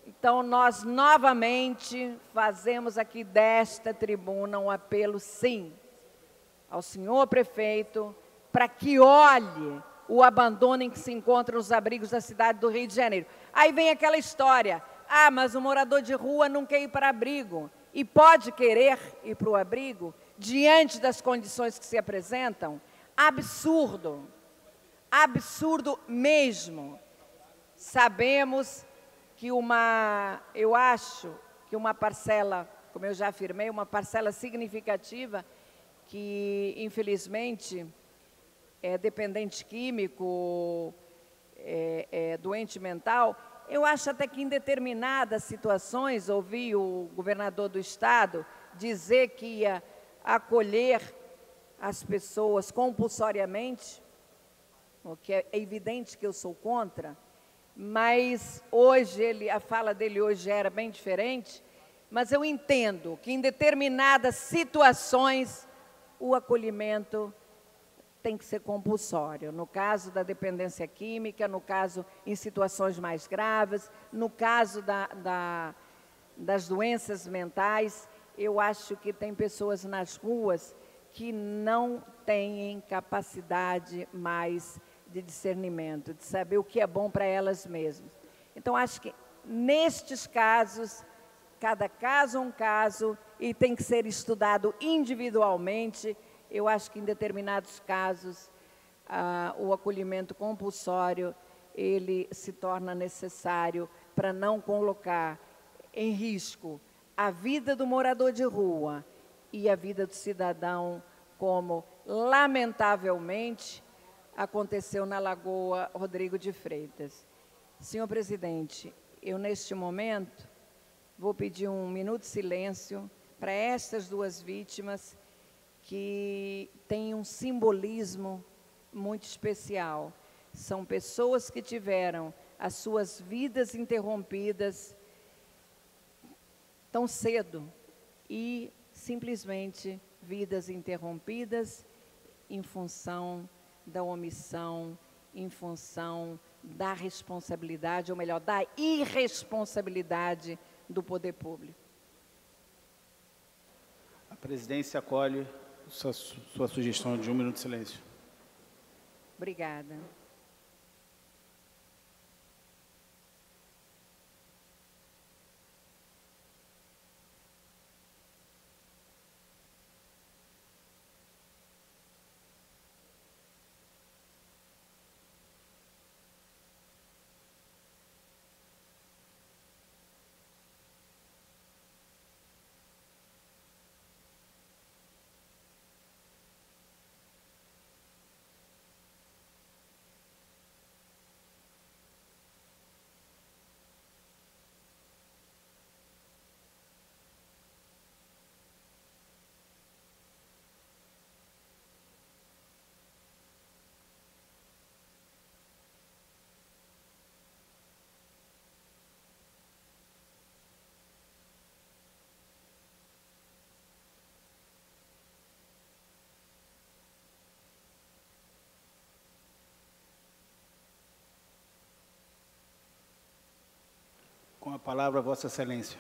Então, nós novamente fazemos aqui desta tribuna um apelo, sim, ao senhor prefeito, para que olhe o abandono em que se encontram os abrigos da cidade do Rio de Janeiro. Aí vem aquela história, mas o morador de rua não quer ir para abrigo, e pode querer ir para o abrigo, diante das condições que se apresentam. Absurdo, absurdo mesmo. Sabemos que eu acho que uma parcela, como eu já afirmei, uma parcela significativa que, infelizmente, é dependente químico, doente mental. Eu acho até que em determinadas situações, ouvi o governador do estado dizer que ia acolher as pessoas compulsoriamente, o que é evidente que eu sou contra, mas hoje, a fala dele hoje era bem diferente, mas eu entendo que em determinadas situações o acolhimento tem que ser compulsório. No caso da dependência química, no caso em situações mais graves, no caso das doenças mentais, eu acho que tem pessoas nas ruas que não têm capacidade mais de discernimento, de saber o que é bom para elas mesmas. Então, acho que nestes casos, cada caso é um caso e tem que ser estudado individualmente. Eu acho que em determinados casos o acolhimento compulsório ele se torna necessário para não colocar em risco a vida do morador de rua e a vida do cidadão, como lamentavelmente aconteceu na Lagoa Rodrigo de Freitas. Senhor presidente, eu neste momento vou pedir um minuto de silêncio para estas 2 vítimas que têm um simbolismo muito especial. São pessoas que tiveram as suas vidas interrompidas tão cedo e simplesmente vidas interrompidas em função da omissão, em função da responsabilidade, ou melhor, da irresponsabilidade do poder público. presidência acolhe sua sugestão de 1 minuto de silêncio. Obrigada. Com a palavra, Vossa Excelência.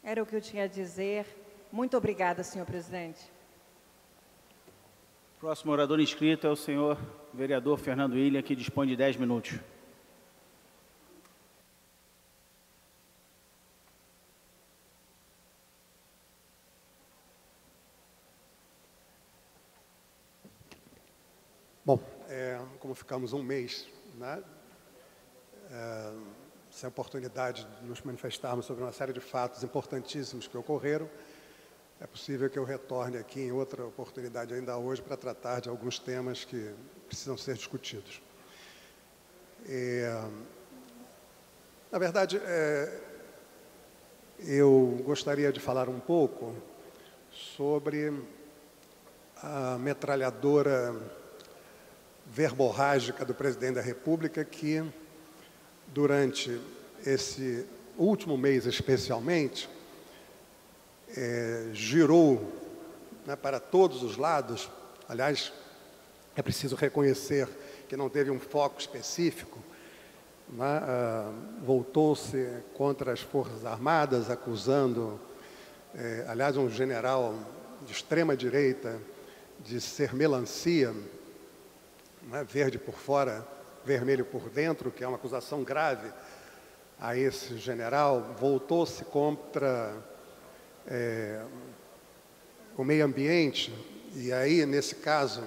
Era o que eu tinha a dizer. Muito obrigada, senhor presidente. Próximo orador inscrito é o senhor vereador Fernando William, que dispõe de 10 minutos. Bom, como ficamos um mês, né, sem oportunidade de nos manifestarmos sobre uma série de fatos importantíssimos que ocorreram, é possível que eu retorne aqui em outra oportunidade ainda hoje para tratar de alguns temas que precisam ser discutidos. Na verdade, eu gostaria de falar um pouco sobre a metralhadora verborrágica do presidente da República, que, durante esse último mês especialmente, girou, né, para todos os lados. Aliás, é preciso reconhecer que não teve um foco específico, né, voltou-se contra as Forças Armadas, acusando, aliás, um general de extrema-direita de ser melancia, né, verde por fora, vermelho por dentro, que é uma acusação grave a esse general. Voltou-se contra o meio ambiente, e aí, nesse caso,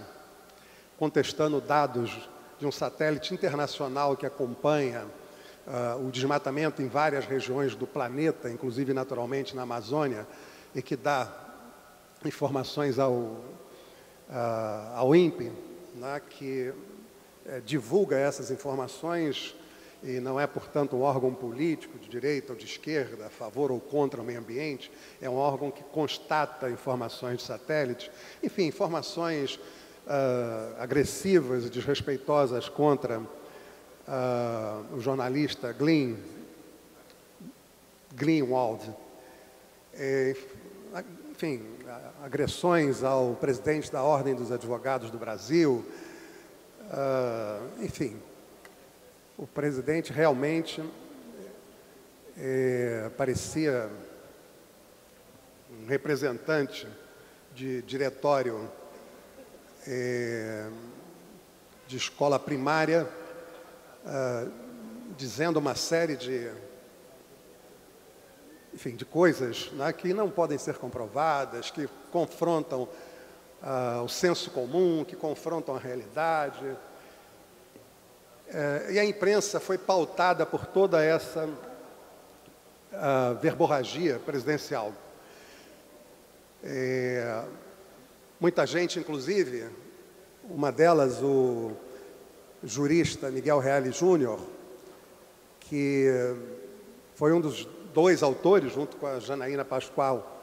contestando dados de um satélite internacional que acompanha o desmatamento em várias regiões do planeta, inclusive, naturalmente, na Amazônia, e que dá informações ao INPE, né, que divulga essas informações e não é, portanto, um órgão político de direita ou de esquerda, a favor ou contra o meio ambiente, é um órgão que constata informações de satélite, enfim, informações agressivas e desrespeitosas contra o jornalista Greenwald, enfim, agressões ao presidente da Ordem dos Advogados do Brasil, enfim, o presidente realmente parecia um representante de diretório de escola primária, dizendo uma série de coisas, né, que não podem ser comprovadas, que confrontam o senso comum, que confrontam a realidade. E a imprensa foi pautada por toda essa verborragia presidencial. Muita gente, inclusive, uma delas, o jurista Miguel Reale Júnior, que foi um dos dois autores, junto com a Janaína Pascoal,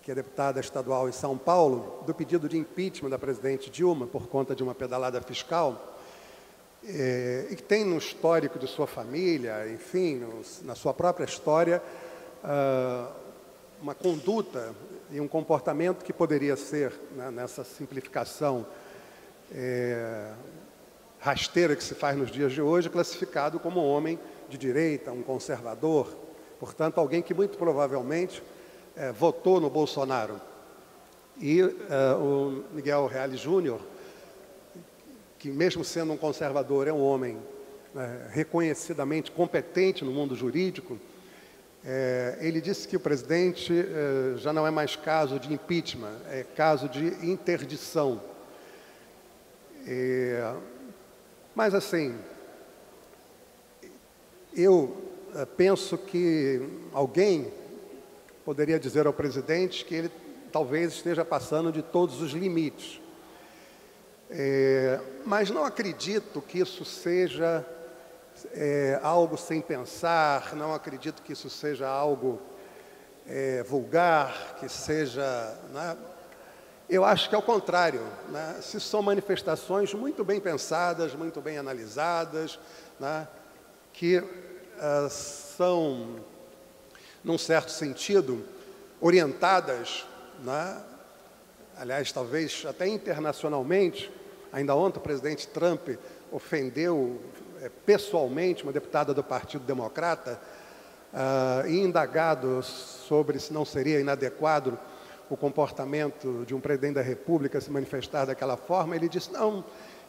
que é deputada estadual em São Paulo, do pedido de impeachment da presidente Dilma por conta de uma pedalada fiscal, e que tem no histórico de sua família, enfim, na sua própria história, uma conduta e um comportamento que poderia ser, né, nessa simplificação rasteira que se faz nos dias de hoje, classificado como um homem de direita, um conservador, portanto, alguém que muito provavelmente votou no Bolsonaro. E o Miguel Reale Júnior, que mesmo sendo um conservador, é um homem reconhecidamente competente no mundo jurídico, ele disse que o presidente já não é mais caso de impeachment, é caso de interdição. Mas, assim, eu penso que alguém poderia dizer ao presidente que ele talvez esteja passando de todos os limites. Mas não acredito que isso seja algo sem pensar, não acredito que isso seja algo vulgar, que seja... Né? Eu acho que é o contrário, né? Se são manifestações muito bem pensadas, muito bem analisadas, né? Que são, num certo sentido, orientadas, né? Aliás, talvez até internacionalmente. Ainda ontem o presidente Trump ofendeu pessoalmente uma deputada do Partido Democrata e indagado sobre se não seria inadequado o comportamento de um presidente da República se manifestar daquela forma. Ele disse, não,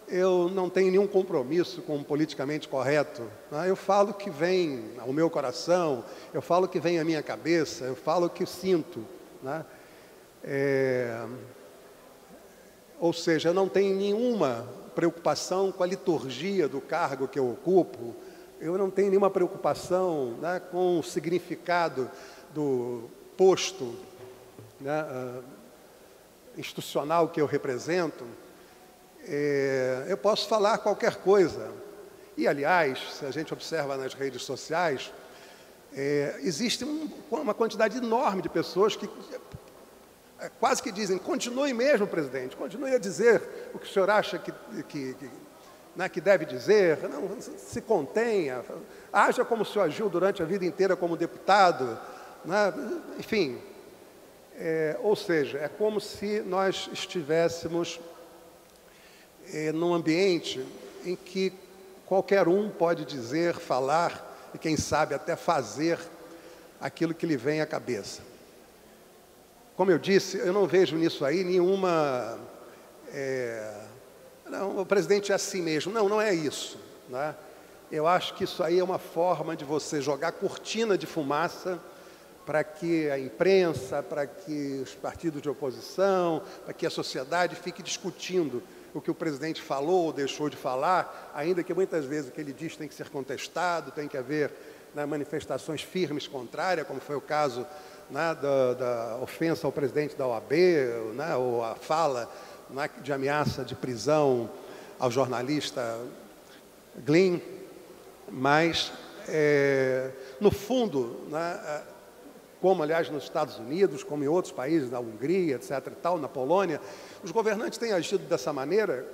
eu não tenho nenhum compromisso com o politicamente correto. Eu falo o que vem ao meu coração, eu falo o que vem à minha cabeça, eu falo o que sinto. Né? Ou seja, eu não tenho nenhuma preocupação com a liturgia do cargo que eu ocupo, eu não tenho nenhuma preocupação, né, com o significado do posto, né, institucional que eu represento. Eu posso falar qualquer coisa. E, aliás, se a gente observa nas redes sociais, existe uma quantidade enorme de pessoas que quase que dizem, continue mesmo, presidente, continue a dizer o que o senhor acha que deve dizer, não se contenha, haja como o senhor agiu durante a vida inteira como deputado, né? Enfim, ou seja, é como se nós estivéssemos num ambiente em que qualquer um pode dizer, falar e, quem sabe, até fazer aquilo que lhe vem à cabeça. Como eu disse, eu não vejo nisso aí nenhuma... não, o presidente é assim mesmo. Não, não é isso. Né? Eu acho que isso aí é uma forma de você jogar cortina de fumaça para que a imprensa, para que os partidos de oposição, para que a sociedade fique discutindo o que o presidente falou ou deixou de falar, ainda que muitas vezes o que ele diz tem que ser contestado, tem que haver, né, manifestações firmes contrárias, como foi o caso, né, da ofensa ao presidente da OAB, né, ou a fala, né, de ameaça de prisão ao jornalista Glynn. Mas, no fundo, né, como, aliás, nos Estados Unidos, como em outros países, na Hungria, etc. e tal, na Polônia, os governantes têm agido dessa maneira,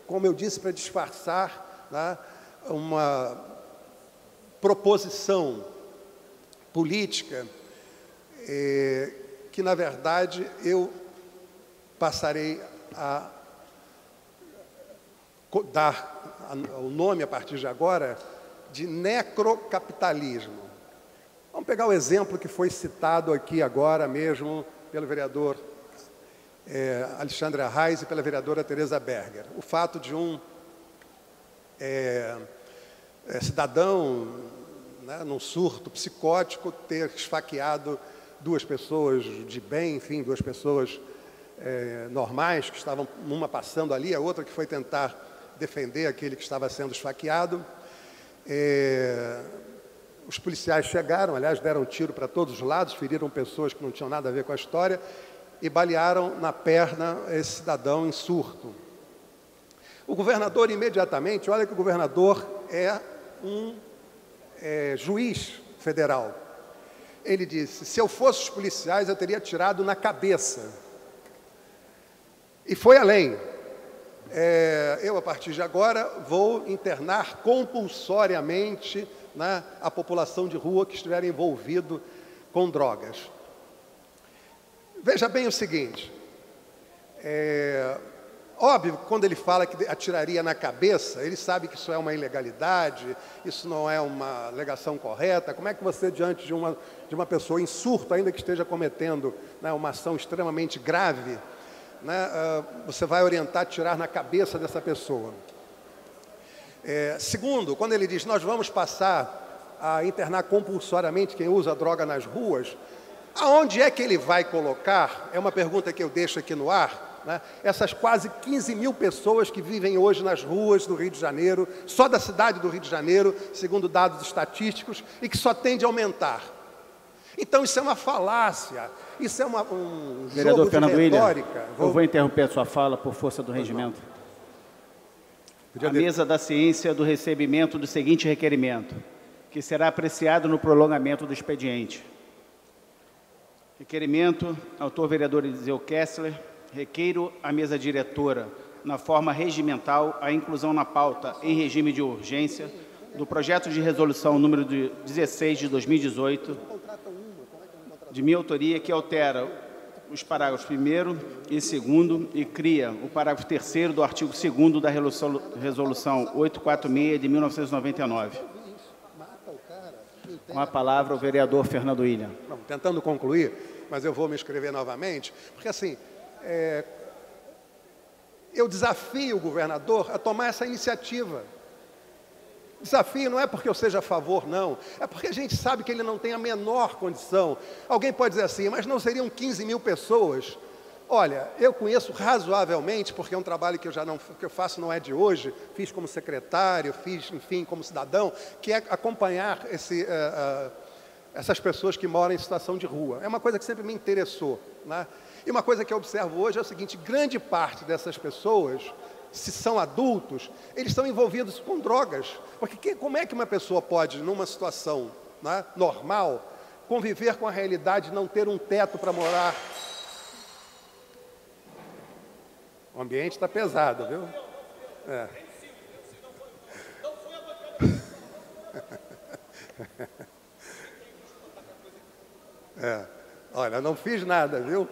como eu disse, para disfarçar, né, uma proposição política que, na verdade, eu passarei a dar o nome, a partir de agora, de necrocapitalismo. Vamos pegar o exemplo que foi citado aqui agora mesmo pelo vereador Alexandre Arraes e pela vereadora Tereza Berger. O fato de um cidadão, né, num surto psicótico, ter esfaqueado duas pessoas de bem, enfim, duas pessoas normais, que estavam, uma passando ali, a outra que foi tentar defender aquele que estava sendo esfaqueado. Os policiais chegaram, aliás, deram tiro para todos os lados, feriram pessoas que não tinham nada a ver com a história e balearam na perna esse cidadão em surto. O governador, imediatamente, olha que o governador é um juiz federal. Ele disse, se eu fosse os policiais, eu teria atirado na cabeça. E foi além. Eu, a partir de agora, vou internar compulsoriamente, né, a população de rua que estiver envolvido com drogas. Veja bem o seguinte, Óbvio, quando ele fala que atiraria na cabeça, ele sabe que isso é uma ilegalidade, isso não é uma alegação correta. Como é que você, diante de uma pessoa em surto, ainda que esteja cometendo, né, uma ação extremamente grave, né, você vai orientar a atirar na cabeça dessa pessoa? Segundo, quando ele diz, nós vamos passar a internar compulsoriamente quem usa droga nas ruas, aonde é que ele vai colocar? É uma pergunta que eu deixo aqui no ar. Né? Essas quase 15 mil pessoas que vivem hoje nas ruas do Rio de Janeiro, só da cidade do Rio de Janeiro, segundo dados estatísticos, e que só tende a aumentar. Então, isso é uma falácia, isso é um Vereador jogo Fernando de retórica. William, eu vou interromper a sua fala por força do regimento. A mesa da ciência do recebimento do seguinte requerimento, que será apreciado no prolongamento do expediente. Requerimento, autor vereador Eliseu Kessler. Requeiro à mesa diretora, na forma regimental, a inclusão na pauta, em regime de urgência, do projeto de resolução número 16 de 2018, de minha autoria, que altera os parágrafos 1º e 2º e cria o parágrafo 3º do artigo 2º da resolução 846 de 1999. Com a palavra o vereador Fernando William. Não, tentando concluir, mas eu vou me inscrever novamente, porque assim, eu desafio o governador a tomar essa iniciativa. Desafio não é porque eu seja a favor, não. É porque a gente sabe que ele não tem a menor condição. Alguém pode dizer assim, mas não seriam 15 mil pessoas? Olha, eu conheço razoavelmente, porque é um trabalho que eu faço não é de hoje, fiz como secretário, fiz, enfim, como cidadão, que é acompanhar essas pessoas que moram em situação de rua. É uma coisa que sempre me interessou, né? E uma coisa que eu observo hoje é o seguinte, grande parte dessas pessoas, se são adultos, eles estão envolvidos com drogas. Porque como é que uma pessoa pode, numa situação, né, normal, conviver com a realidade de não ter um teto para morar? O ambiente está pesado, viu? Olha, não fiz nada, viu?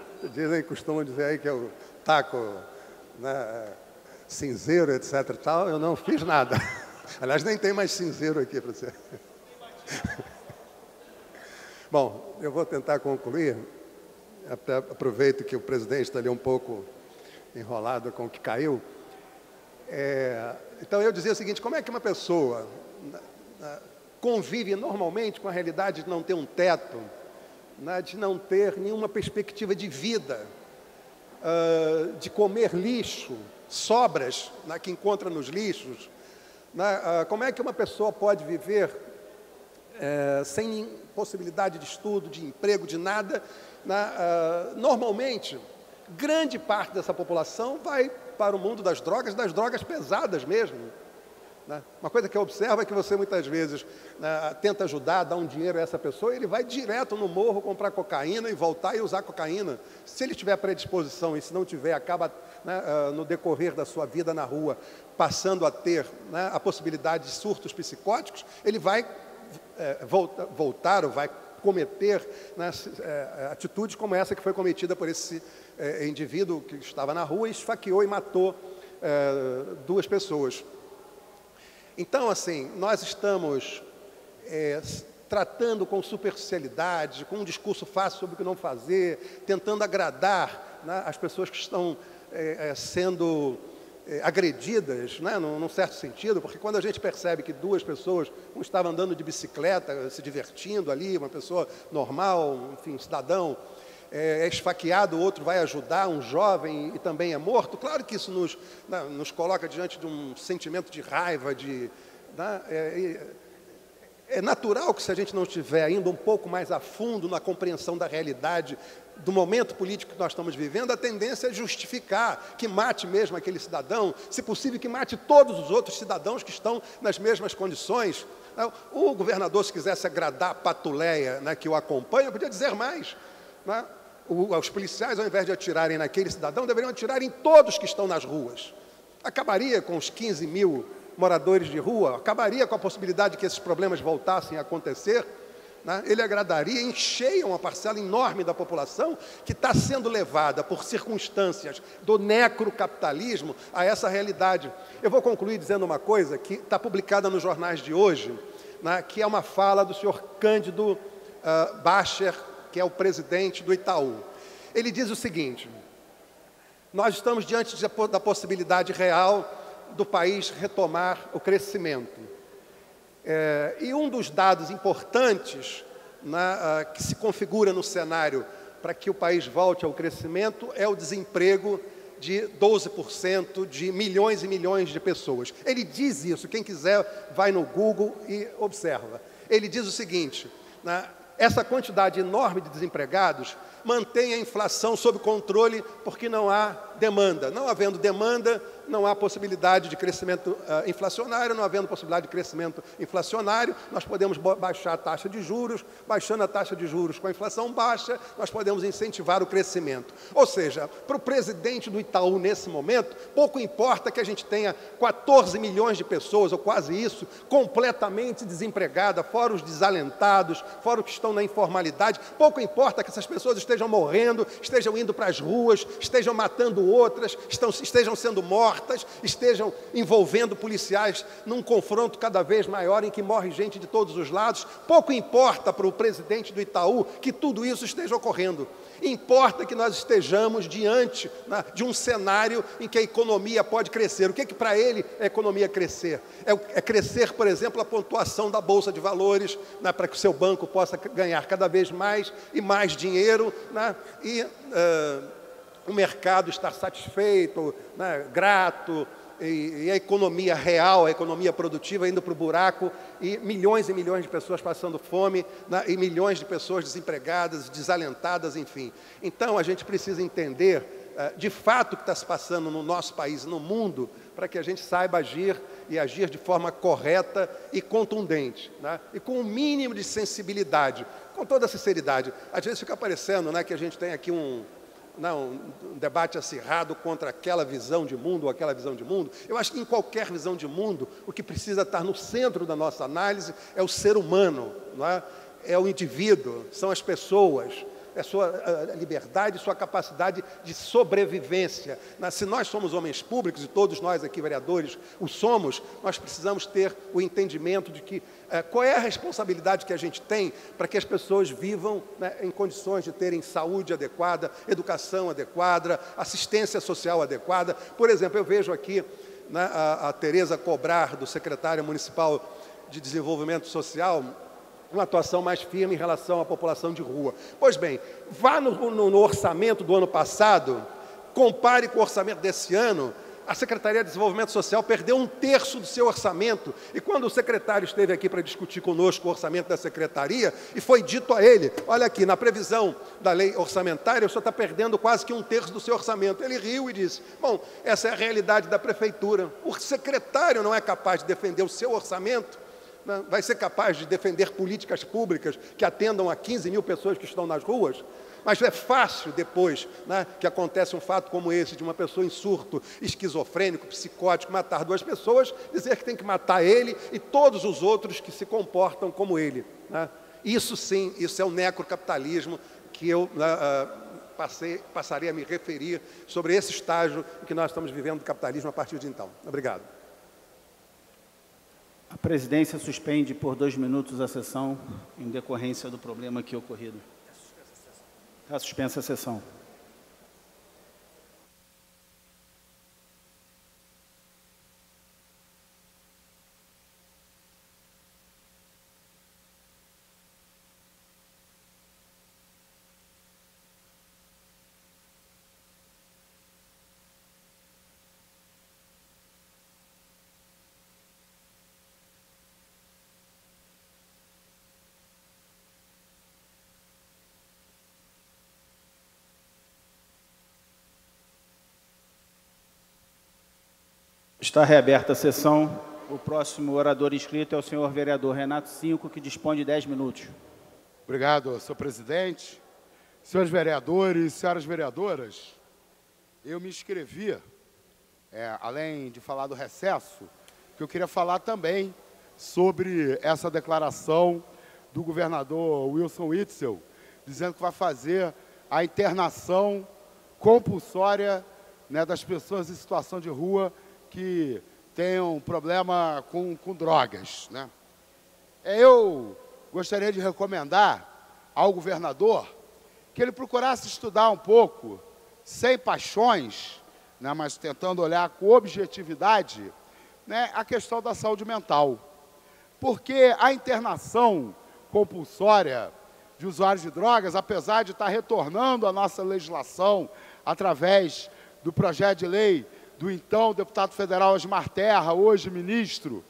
Costumam dizer aí que eu taco, né, cinzeiro, etc e tal. Eu não fiz nada. Aliás, nem tem mais cinzeiro aqui para você. Bom, eu vou tentar concluir. Aproveito que o presidente está ali um pouco enrolado com o que caiu. Então, eu dizia o seguinte, como é que uma pessoa convive normalmente com a realidade de não ter um teto, né, de não ter nenhuma perspectiva de vida, de comer lixo, sobras, né, que encontra nos lixos, né, como é que uma pessoa pode viver sem possibilidade de estudo, de emprego, de nada, né? Normalmente, grande parte dessa população vai para o mundo das drogas pesadas mesmo. Né? Uma coisa que eu observo é que você muitas vezes, né, tenta ajudar, dar um dinheiro a essa pessoa, e ele vai direto no morro comprar cocaína e voltar e usar cocaína. Se ele tiver predisposição e se não tiver, acaba, né, no decorrer da sua vida na rua, passando a ter, né, a possibilidade de surtos psicóticos, ele vai voltar ou vai cometer, né, atitudes como essa que foi cometida por esse indivíduo que estava na rua e esfaqueou e matou duas pessoas. Então, assim, nós estamos tratando com superficialidade, com um discurso fácil sobre o que não fazer, tentando agradar, né, as pessoas que estão sendo agredidas, né, num certo sentido, porque quando a gente percebe que duas pessoas, um estava andando de bicicleta, se divertindo ali, uma pessoa normal, enfim, cidadão, é esfaqueado, o outro vai ajudar, um jovem, e também é morto, claro que isso nos coloca diante de um sentimento de raiva, é natural que se a gente não estiver ainda um pouco mais a fundo na compreensão da realidade do momento político que nós estamos vivendo, a tendência é justificar que mate mesmo aquele cidadão, se possível que mate todos os outros cidadãos que estão nas mesmas condições. O governador, se quisesse agradar a patuleia, né, que o acompanha, podia dizer mais, né? Os policiais, ao invés de atirarem naquele cidadão, deveriam atirar em todos que estão nas ruas. Acabaria com os 15 mil moradores de rua, acabaria com a possibilidade de que esses problemas voltassem a acontecer, né? Ele agradaria em cheio uma parcela enorme da população que está sendo levada por circunstâncias do necrocapitalismo a essa realidade. Eu vou concluir dizendo uma coisa que está publicada nos jornais de hoje, né, que é uma fala do senhor Cândido Bacher, que é o presidente do Itaú. Ele diz o seguinte: nós estamos diante da possibilidade real do país retomar o crescimento. E um dos dados importantes, né, que se configura no cenário para que o país volte ao crescimento é o desemprego de 12% de milhões e milhões de pessoas. Ele diz isso, quem quiser vai no Google e observa. Ele diz o seguinte, né, essa quantidade enorme de desempregados mantém a inflação sob controle porque não há demanda. Não havendo demanda, não há possibilidade de crescimento inflacionário, não havendo possibilidade de crescimento inflacionário, nós podemos baixar a taxa de juros, baixando a taxa de juros com a inflação baixa, nós podemos incentivar o crescimento. Ou seja, para o presidente do Itaú nesse momento, pouco importa que a gente tenha 14 milhões de pessoas, ou quase isso, completamente desempregadas, fora os desalentados, fora os que estão na informalidade, pouco importa que essas pessoas estejam morrendo, estejam indo para as ruas, estejam matando outras, estejam sendo mortas, estejam envolvendo policiais num confronto cada vez maior em que morre gente de todos os lados. Pouco importa para o presidente do Itaú que tudo isso esteja ocorrendo. Importa que nós estejamos diante, né, de um cenário em que a economia pode crescer. O que para ele é economia crescer? É crescer, por exemplo, a pontuação da Bolsa de Valores, né, para que o seu banco possa ganhar cada vez mais e mais dinheiro, né, e o mercado estar satisfeito, né, grato, e a economia real, a economia produtiva indo para o buraco, e milhões de pessoas passando fome, né, e milhões de pessoas desempregadas, desalentadas, enfim. Então, a gente precisa entender, de fato, o que está se passando no nosso país e no mundo, para que a gente saiba agir, e agir de forma correta e contundente, né, e com o mínimo de sensibilidade, com toda a sinceridade. Às vezes fica parecendo, né, que a gente tem aqui um debate acirrado contra aquela visão de mundo ou aquela visão de mundo. Eu acho que em qualquer visão de mundo, o que precisa estar no centro da nossa análise é o ser humano, não é? É o indivíduo, são as pessoas, é a sua liberdade, sua capacidade de sobrevivência. Se nós somos homens públicos, e todos nós aqui, vereadores, o somos, nós precisamos ter o entendimento de que qual é a responsabilidade que a gente tem para que as pessoas vivam, né, em condições de terem saúde adequada, educação adequada, assistência social adequada. Por exemplo, eu vejo aqui, né, a Tereza Cobrar, do secretário municipal de Desenvolvimento Social, uma atuação mais firme em relação à população de rua. Pois bem, vá no orçamento do ano passado, compare com o orçamento desse ano. A Secretaria de Desenvolvimento Social perdeu 1/3 do seu orçamento. E quando o secretário esteve aqui para discutir conosco o orçamento da Secretaria, e foi dito a ele, olha aqui, na previsão da lei orçamentária, o senhor está perdendo quase que 1/3 do seu orçamento. Ele riu e disse, bom, essa é a realidade da Prefeitura. O secretário não é capaz de defender o seu orçamento, vai ser capaz de defender políticas públicas que atendam a 15 mil pessoas que estão nas ruas? Mas é fácil depois, né, que acontece um fato como esse, de uma pessoa em surto, esquizofrênico, psicótico, matar 2 pessoas, dizer que tem que matar ele e todos os outros que se comportam como ele, né? Isso sim, isso é o necrocapitalismo que eu passarei a me referir sobre esse estágio em que nós estamos vivendo do capitalismo a partir de então. Obrigado. A presidência suspende por 2 minutos a sessão em decorrência do problema aqui ocorrido. Está suspensa a sessão. Está reaberta a sessão. O próximo orador inscrito é o senhor vereador Renato Cinco, que dispõe de 10 minutos. Obrigado, senhor presidente. Senhores vereadores, senhoras vereadoras, eu me inscrevi, além de falar do recesso, que eu queria falar também sobre essa declaração do governador Wilson Witzel, dizendo que vai fazer a internação compulsória, né, das pessoas em situação de rua que tenham problema com drogas, né? Eu gostaria de recomendar ao governador que ele procurasse estudar um pouco, sem paixões, né, mas tentando olhar com objetividade, né, a questão da saúde mental. Porque a internação compulsória de usuários de drogas, apesar de estar retornando à nossa legislação através do projeto de lei do então deputado federal Osmar Terra, hoje ministro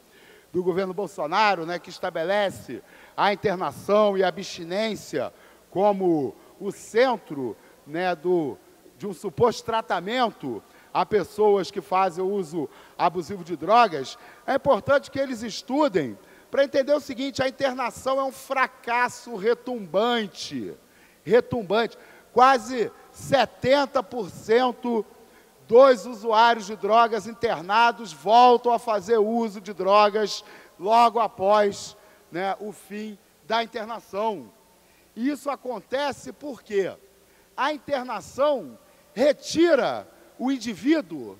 do governo Bolsonaro, né, que estabelece a internação e a abstinência como o centro, né, de um suposto tratamento a pessoas que fazem o uso abusivo de drogas, é importante que eles estudem para entender o seguinte: a internação é um fracasso retumbante. Quase 70% dos usuários de drogas internados voltam a fazer uso de drogas logo após, né, o fim da internação. E isso acontece porque a internação retira o indivíduo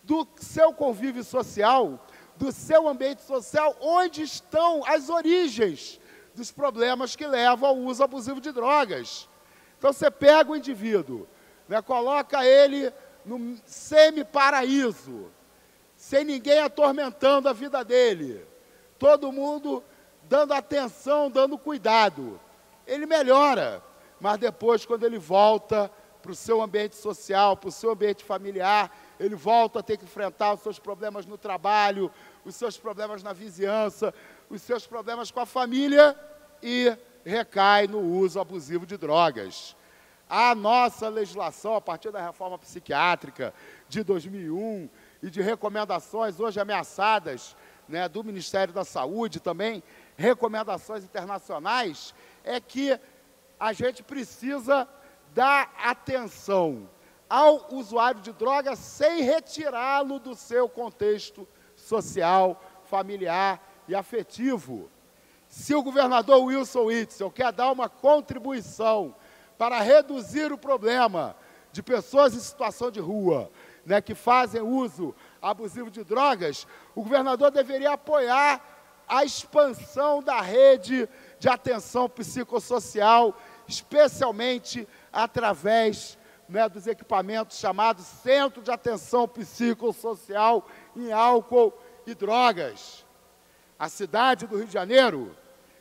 do seu convívio social, do seu ambiente social, onde estão as origens dos problemas que levam ao uso abusivo de drogas. Então, você pega o indivíduo, né, coloca ele no semi-paraíso, sem ninguém atormentando a vida dele, todo mundo dando atenção, dando cuidado. Ele melhora, mas depois, quando ele volta para o seu ambiente social, para o seu ambiente familiar, ele volta a ter que enfrentar os seus problemas no trabalho, os seus problemas na vizinhança, os seus problemas com a família e recai no uso abusivo de drogas. A nossa legislação, a partir da reforma psiquiátrica de 2001 e de recomendações hoje ameaçadas, né, do Ministério da Saúde, também recomendações internacionais, é que a gente precisa dar atenção ao usuário de drogas sem retirá-lo do seu contexto social, familiar e afetivo. Se o governador Wilson Witzel quer dar uma contribuição para reduzir o problema de pessoas em situação de rua, né, que fazem uso abusivo de drogas, o governador deveria apoiar a expansão da rede de atenção psicossocial, especialmente através, né, dos equipamentos chamados Centro de Atenção Psicossocial em Álcool e Drogas. A cidade do Rio de Janeiro,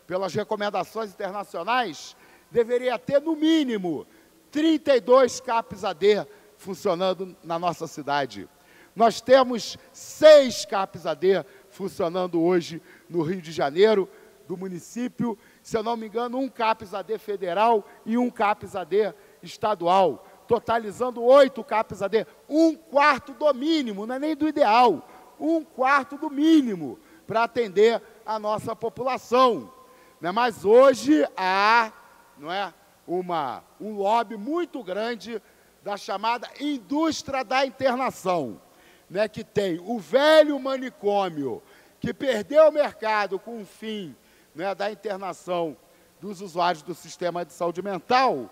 pelas recomendações internacionais, deveria ter, no mínimo, 32 CAPS-AD funcionando na nossa cidade. Nós temos 6 CAPS-AD funcionando hoje no Rio de Janeiro, do município, se eu não me engano, um CAPS-AD federal e um CAPS-AD estadual, totalizando 8 CAPS-AD, 1/4 do mínimo, não é nem do ideal, 1/4 do mínimo para atender a nossa população. Né? Mas hoje há, não é, um lobby muito grande da chamada indústria da internação, né, que tem o velho manicômio, que perdeu o mercado com o fim, né, da internação dos usuários do sistema de saúde mental,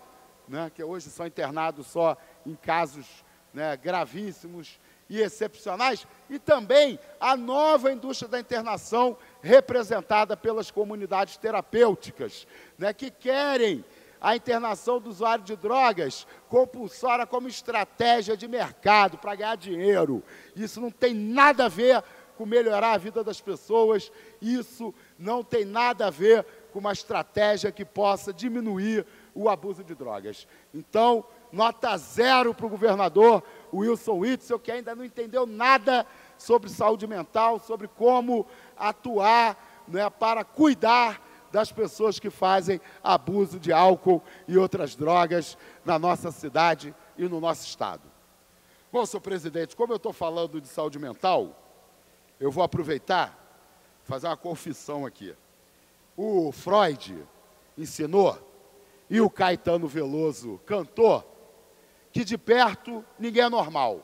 né, que hoje são internados só em casos, né, gravíssimos e excepcionais, e também a nova indústria da internação representada pelas comunidades terapêuticas, né, que querem a internação do usuário de drogas compulsória como estratégia de mercado para ganhar dinheiro. Isso não tem nada a ver com melhorar a vida das pessoas, isso não tem nada a ver com uma estratégia que possa diminuir o abuso de drogas. Então, nota 0 para o governador Wilson Witzel, que ainda não entendeu nada sobre saúde mental, sobre como atuar, né, para cuidar das pessoas que fazem abuso de álcool e outras drogas na nossa cidade e no nosso estado. Bom, senhor presidente, como eu estou falando de saúde mental, eu vou aproveitar e fazer uma confissão aqui. O Freud ensinou, e o Caetano Veloso cantou, que de perto ninguém é normal.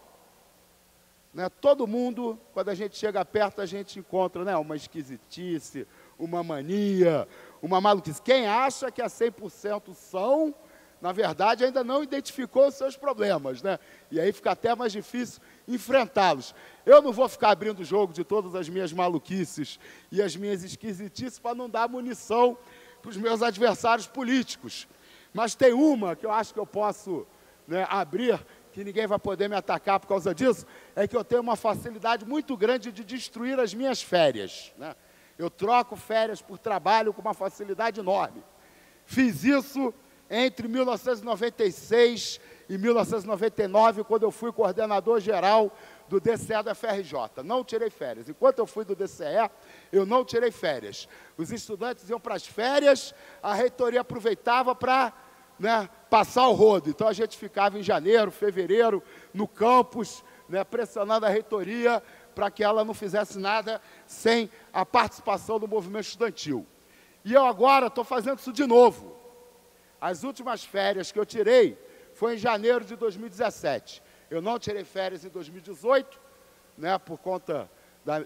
Né? Todo mundo, quando a gente chega perto, a gente encontra, né, uma esquisitice, uma mania, uma maluquice. Quem acha que é 100% são, na verdade, ainda não identificou os seus problemas, né? E aí fica até mais difícil enfrentá-los. Eu não vou ficar abrindo o jogo de todas as minhas maluquices e as minhas esquisitices para não dar munição para os meus adversários políticos. Mas tem uma que eu acho que eu posso, né, abrir, que ninguém vai poder me atacar por causa disso, é que eu tenho uma facilidade muito grande de destruir as minhas férias, né? Eu troco férias por trabalho com uma facilidade enorme. Fiz isso entre 1996 e 1999, quando eu fui coordenador geral do DCE da FRJ. Não tirei férias. Enquanto eu fui do DCE, eu não tirei férias. Os estudantes iam para as férias, a reitoria aproveitava para, né, passar o rodo. Então, a gente ficava em janeiro, fevereiro, no campus, né, pressionando a reitoria para que ela não fizesse nada sem a participação do movimento estudantil. E eu agora estou fazendo isso de novo. As últimas férias que eu tirei foi em janeiro de 2017. Eu não tirei férias em 2018, né, por conta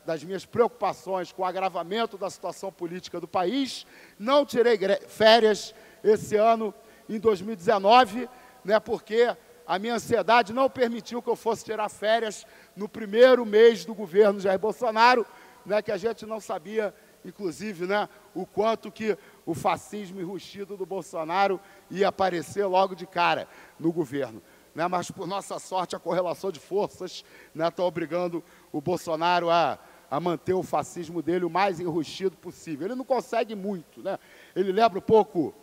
das minhas preocupações com o agravamento da situação política do país. Não tirei férias esse ano, em 2019, né, porque a minha ansiedade não permitiu que eu fosse tirar férias no primeiro mês do governo Jair Bolsonaro, né, que a gente não sabia, inclusive, né, o quanto que o fascismo enrustido do Bolsonaro ia aparecer logo de cara no governo, né? Mas, por nossa sorte, a correlação de forças, né, está obrigando o Bolsonaro a manter o fascismo dele o mais enrustido possível. Ele não consegue muito, né? Ele lembra um pouco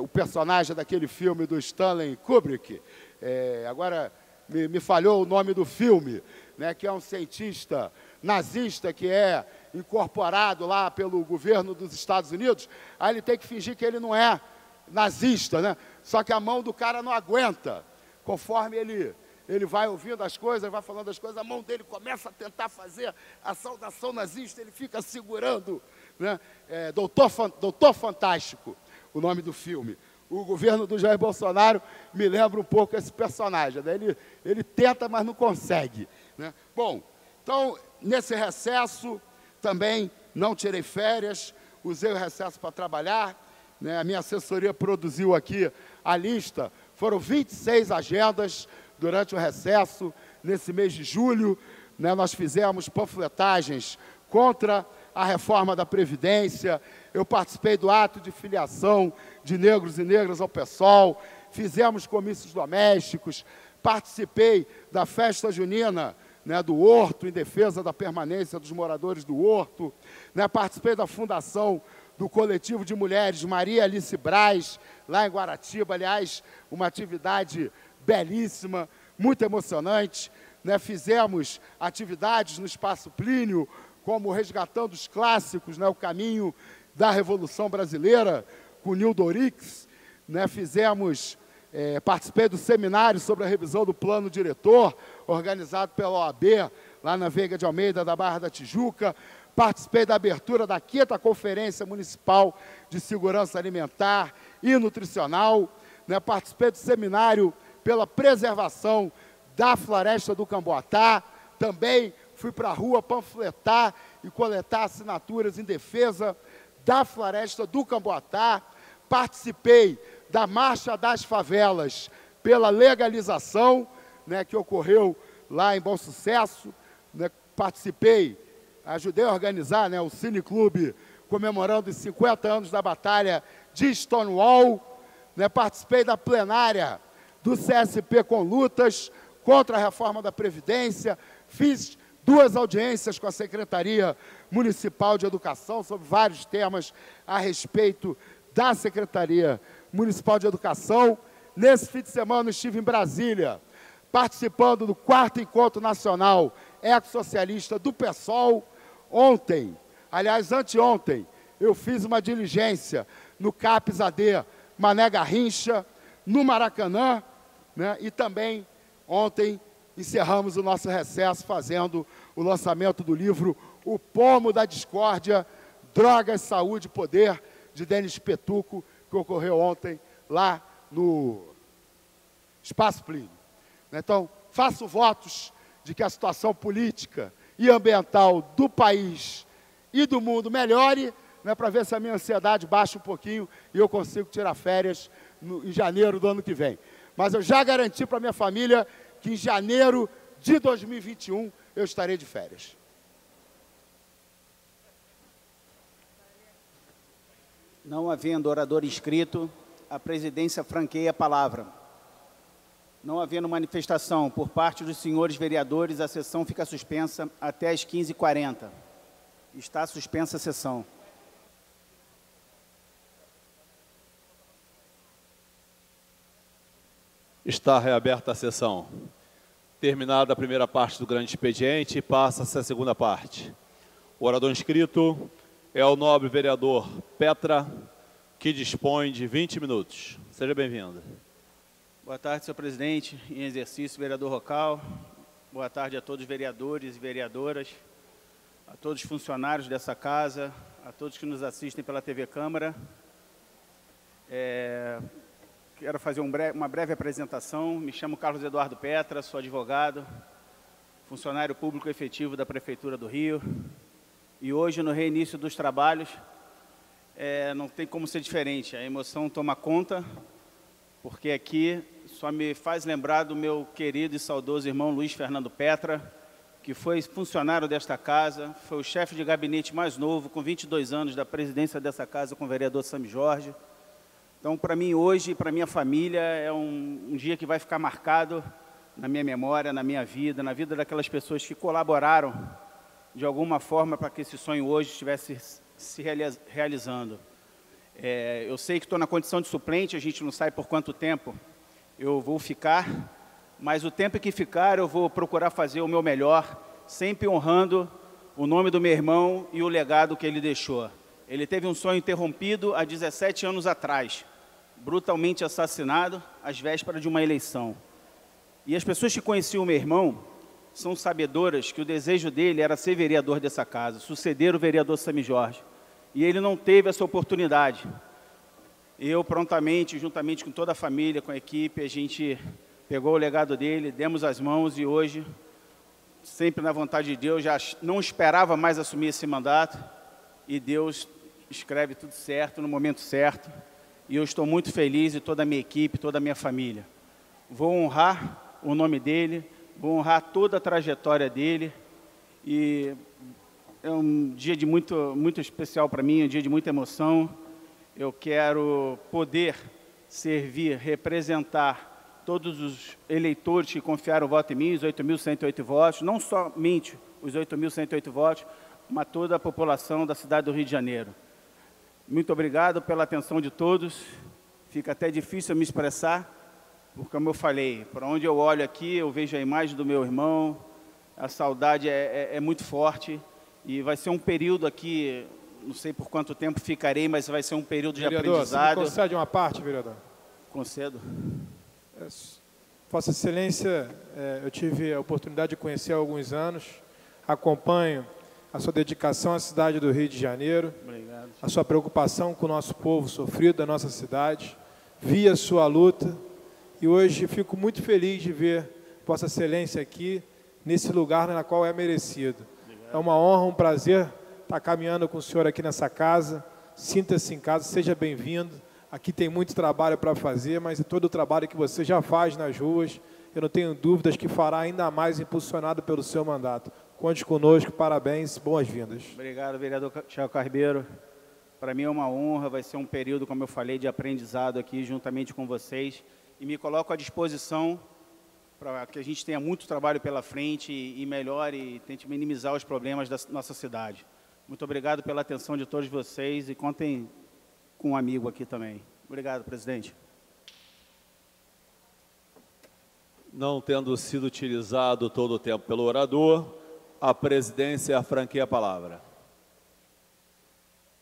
o personagem daquele filme do Stanley Kubrick, agora me falhou o nome do filme, né, que é um cientista nazista que é incorporado lá pelo governo dos Estados Unidos. Aí ele tem que fingir que ele não é nazista, né? Só que a mão do cara não aguenta. Conforme ele vai ouvindo as coisas, vai falando as coisas, a mão dele começa a tentar fazer a saudação nazista, ele fica segurando, né? Doutor Fantástico, o nome do filme. O governo do Jair Bolsonaro me lembra um pouco esse personagem, né? Ele tenta, mas não consegue, né? Bom, então, nesse recesso, também não tirei férias, usei o recesso para trabalhar, né? A minha assessoria produziu aqui a lista, foram 26 agendas durante o recesso, nesse mês de julho, né? Nós fizemos panfletagens contra a reforma da Previdência, eu participei do ato de filiação de negros e negras ao PSOL, fizemos comícios domésticos, participei da festa junina, né, do Horto, em defesa da permanência dos moradores do Horto, né, participei da fundação do coletivo de mulheres Maria Alice Braz, lá em Guaratiba, aliás, uma atividade belíssima, muito emocionante, né, fizemos atividades no Espaço Plínio, como Resgatando os Clássicos, né, o caminho da Revolução Brasileira, com Nildo Orix, né, participei do seminário sobre a revisão do plano diretor, organizado pela OAB, lá na Veiga de Almeida, da Barra da Tijuca. Participei da abertura da 5ª Conferência Municipal de Segurança Alimentar e Nutricional, né? Participei do seminário pela preservação da floresta do Camboatá. Também fui para a rua panfletar e coletar assinaturas em defesa da floresta do Camboatá. Participei da Marcha das Favelas pela legalização, né, que ocorreu lá em Bom Sucesso, né? Participei, ajudei a organizar, né, o Cineclube comemorando os 50 anos da Batalha de Stonewall, né? Participei da plenária do CSP com lutas contra a reforma da Previdência, fiz 2 audiências com a Secretaria Municipal de Educação sobre vários temas a respeito da Secretaria Municipal de Educação. Nesse fim de semana estive em Brasília, participando do 4º Encontro Nacional Ecossocialista do PSOL. Ontem, aliás, anteontem, eu fiz uma diligência no CAPES AD Mané Garrincha, no Maracanã, né? E também, ontem, encerramos o nosso recesso fazendo o lançamento do livro O Pomo da Discórdia, Drogas, Saúde e Poder, de Denis Petuco, que ocorreu ontem lá no Espaço Plínio. Então, faço votos de que a situação política e ambiental do país e do mundo melhore, né, para ver se a minha ansiedade baixa um pouquinho e eu consigo tirar férias em janeiro do ano que vem. Mas eu já garanti para minha família que em janeiro de 2021 eu estarei de férias. Não havendo orador inscrito, a presidência franqueia a palavra. Não havendo manifestação por parte dos senhores vereadores, a sessão fica suspensa até às 15h40. Está suspensa a sessão. Está reaberta a sessão. Terminada a primeira parte do grande expediente, passa-se a segunda parte. O orador inscrito é o nobre vereador Petra, que dispõe de 20 minutos. Seja bem-vindo. Boa tarde, senhor presidente, em exercício, vereador Rocal. Boa tarde a todos os vereadores e vereadoras, a todos os funcionários dessa casa, a todos que nos assistem pela TV Câmara. Quero fazer uma breve apresentação. Me chamo Carlos Eduardo Petra, sou advogado, funcionário público efetivo da Prefeitura do Rio. E hoje, no reinício dos trabalhos, não tem como ser diferente. A emoção toma conta, porque aqui só me faz lembrar do meu querido e saudoso irmão Luiz Fernando Petra, que foi funcionário desta casa, foi o chefe de gabinete mais novo, com 22 anos, da presidência dessa casa com o vereador Sami Jorge. Então, para mim, hoje, e para minha família, é um dia que vai ficar marcado na minha memória, na minha vida, na vida daquelas pessoas que colaboraram, de alguma forma, para que esse sonho hoje estivesse se realizando. Eu sei que estou na condição de suplente, a gente não sabe por quanto tempo eu vou ficar, mas o tempo que ficar eu vou procurar fazer o meu melhor, sempre honrando o nome do meu irmão e o legado que ele deixou. Ele teve um sonho interrompido há 17 anos atrás, brutalmente assassinado às vésperas de uma eleição. E as pessoas que conheciam o meu irmão são sabedoras que o desejo dele era ser vereador dessa casa, suceder o vereador Sami Jorge. E ele não teve essa oportunidade. Eu, prontamente, juntamente com toda a família, com a equipe, a gente pegou o legado dele, demos as mãos e hoje, sempre na vontade de Deus, já não esperava mais assumir esse mandato e Deus escreve tudo certo, no momento certo. E eu estou muito feliz e toda a minha equipe, toda a minha família. Vou honrar o nome dele, vou honrar toda a trajetória dele e é um dia muito especial para mim, um dia de muita emoção. Eu quero poder servir, representar todos os eleitores que confiaram o voto em mim, os 8.108 votos, não somente os 8.108 votos, mas toda a população da cidade do Rio de Janeiro. Muito obrigado pela atenção de todos. Fica até difícil eu me expressar, porque, como eu falei, para onde eu olho aqui, eu vejo a imagem do meu irmão, a saudade é muito forte, e vai ser um período aqui, não sei por quanto tempo ficarei, mas vai ser um período de aprendizado. Você me concede uma parte, vereador? Concedo. Vossa Excelência, eu tive a oportunidade de conhecer há alguns anos, acompanho a sua dedicação à cidade do Rio de Janeiro, Obrigado. A sua preocupação com o nosso povo sofrido da nossa cidade, vi a sua luta e hoje fico muito feliz de ver Vossa Excelência aqui, nesse lugar na qual é merecido. Obrigado. É uma honra, um prazer estar caminhando com o senhor aqui nessa casa. Sinta-se em casa, seja bem-vindo. Aqui tem muito trabalho para fazer, mas todo o trabalho que você já faz nas ruas, eu não tenho dúvidas que fará ainda mais impulsionado pelo seu mandato. Conte conosco, parabéns, boas-vindas. Obrigado, vereador Thiago Carbeiro. Para mim é uma honra, vai ser um período, como eu falei, de aprendizado aqui juntamente com vocês. E me coloco à disposição para que a gente tenha muito trabalho pela frente e melhore e tente minimizar os problemas da nossa cidade. Muito obrigado pela atenção de todos vocês e contem com um amigo aqui também. Obrigado, presidente. Não tendo sido utilizado todo o tempo pelo orador, a presidência franqueia a palavra.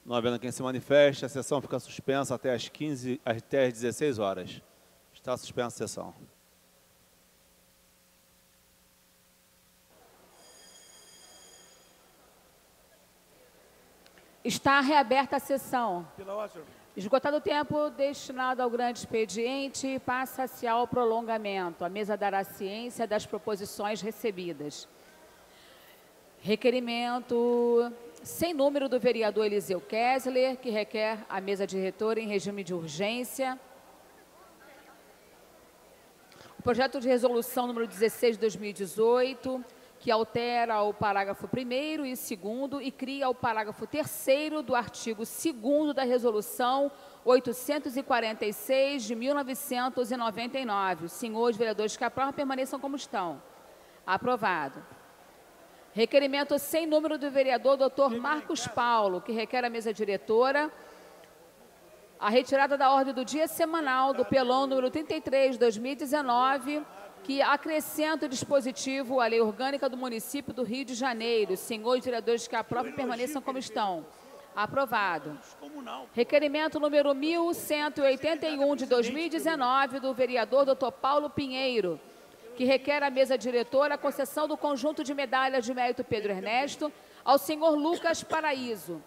Não havendo quem se manifeste, a sessão fica suspensa até às 16 horas. Está suspensa a sessão. Está reaberta a sessão. Esgotado o tempo destinado ao grande expediente, passa-se ao prolongamento. A mesa dará ciência das proposições recebidas. Requerimento sem número do vereador Eliseu Kessler, que requer a mesa diretora em regime de urgência. O projeto de resolução número 16 de 2018, que altera o parágrafo 1º e 2º e cria o parágrafo 3º do artigo 2º da resolução 846 de 1999. Os senhores vereadores que aprovam permaneçam como estão. Aprovado. Requerimento sem número do vereador Dr. Marcos Paulo, que requer a mesa diretora a retirada da ordem do dia semanal do pelão número 33 de 2019, que acrescenta o dispositivo à lei orgânica do município do Rio de Janeiro. Senhores vereadores que aprovam permaneçam como estão. Aprovado. Requerimento número 1181 de 2019 do vereador Dr. Paulo Pinheiro, que requer a mesa diretora a concessão do conjunto de medalhas de mérito Pedro Ernesto ao senhor Lucas Paraíso,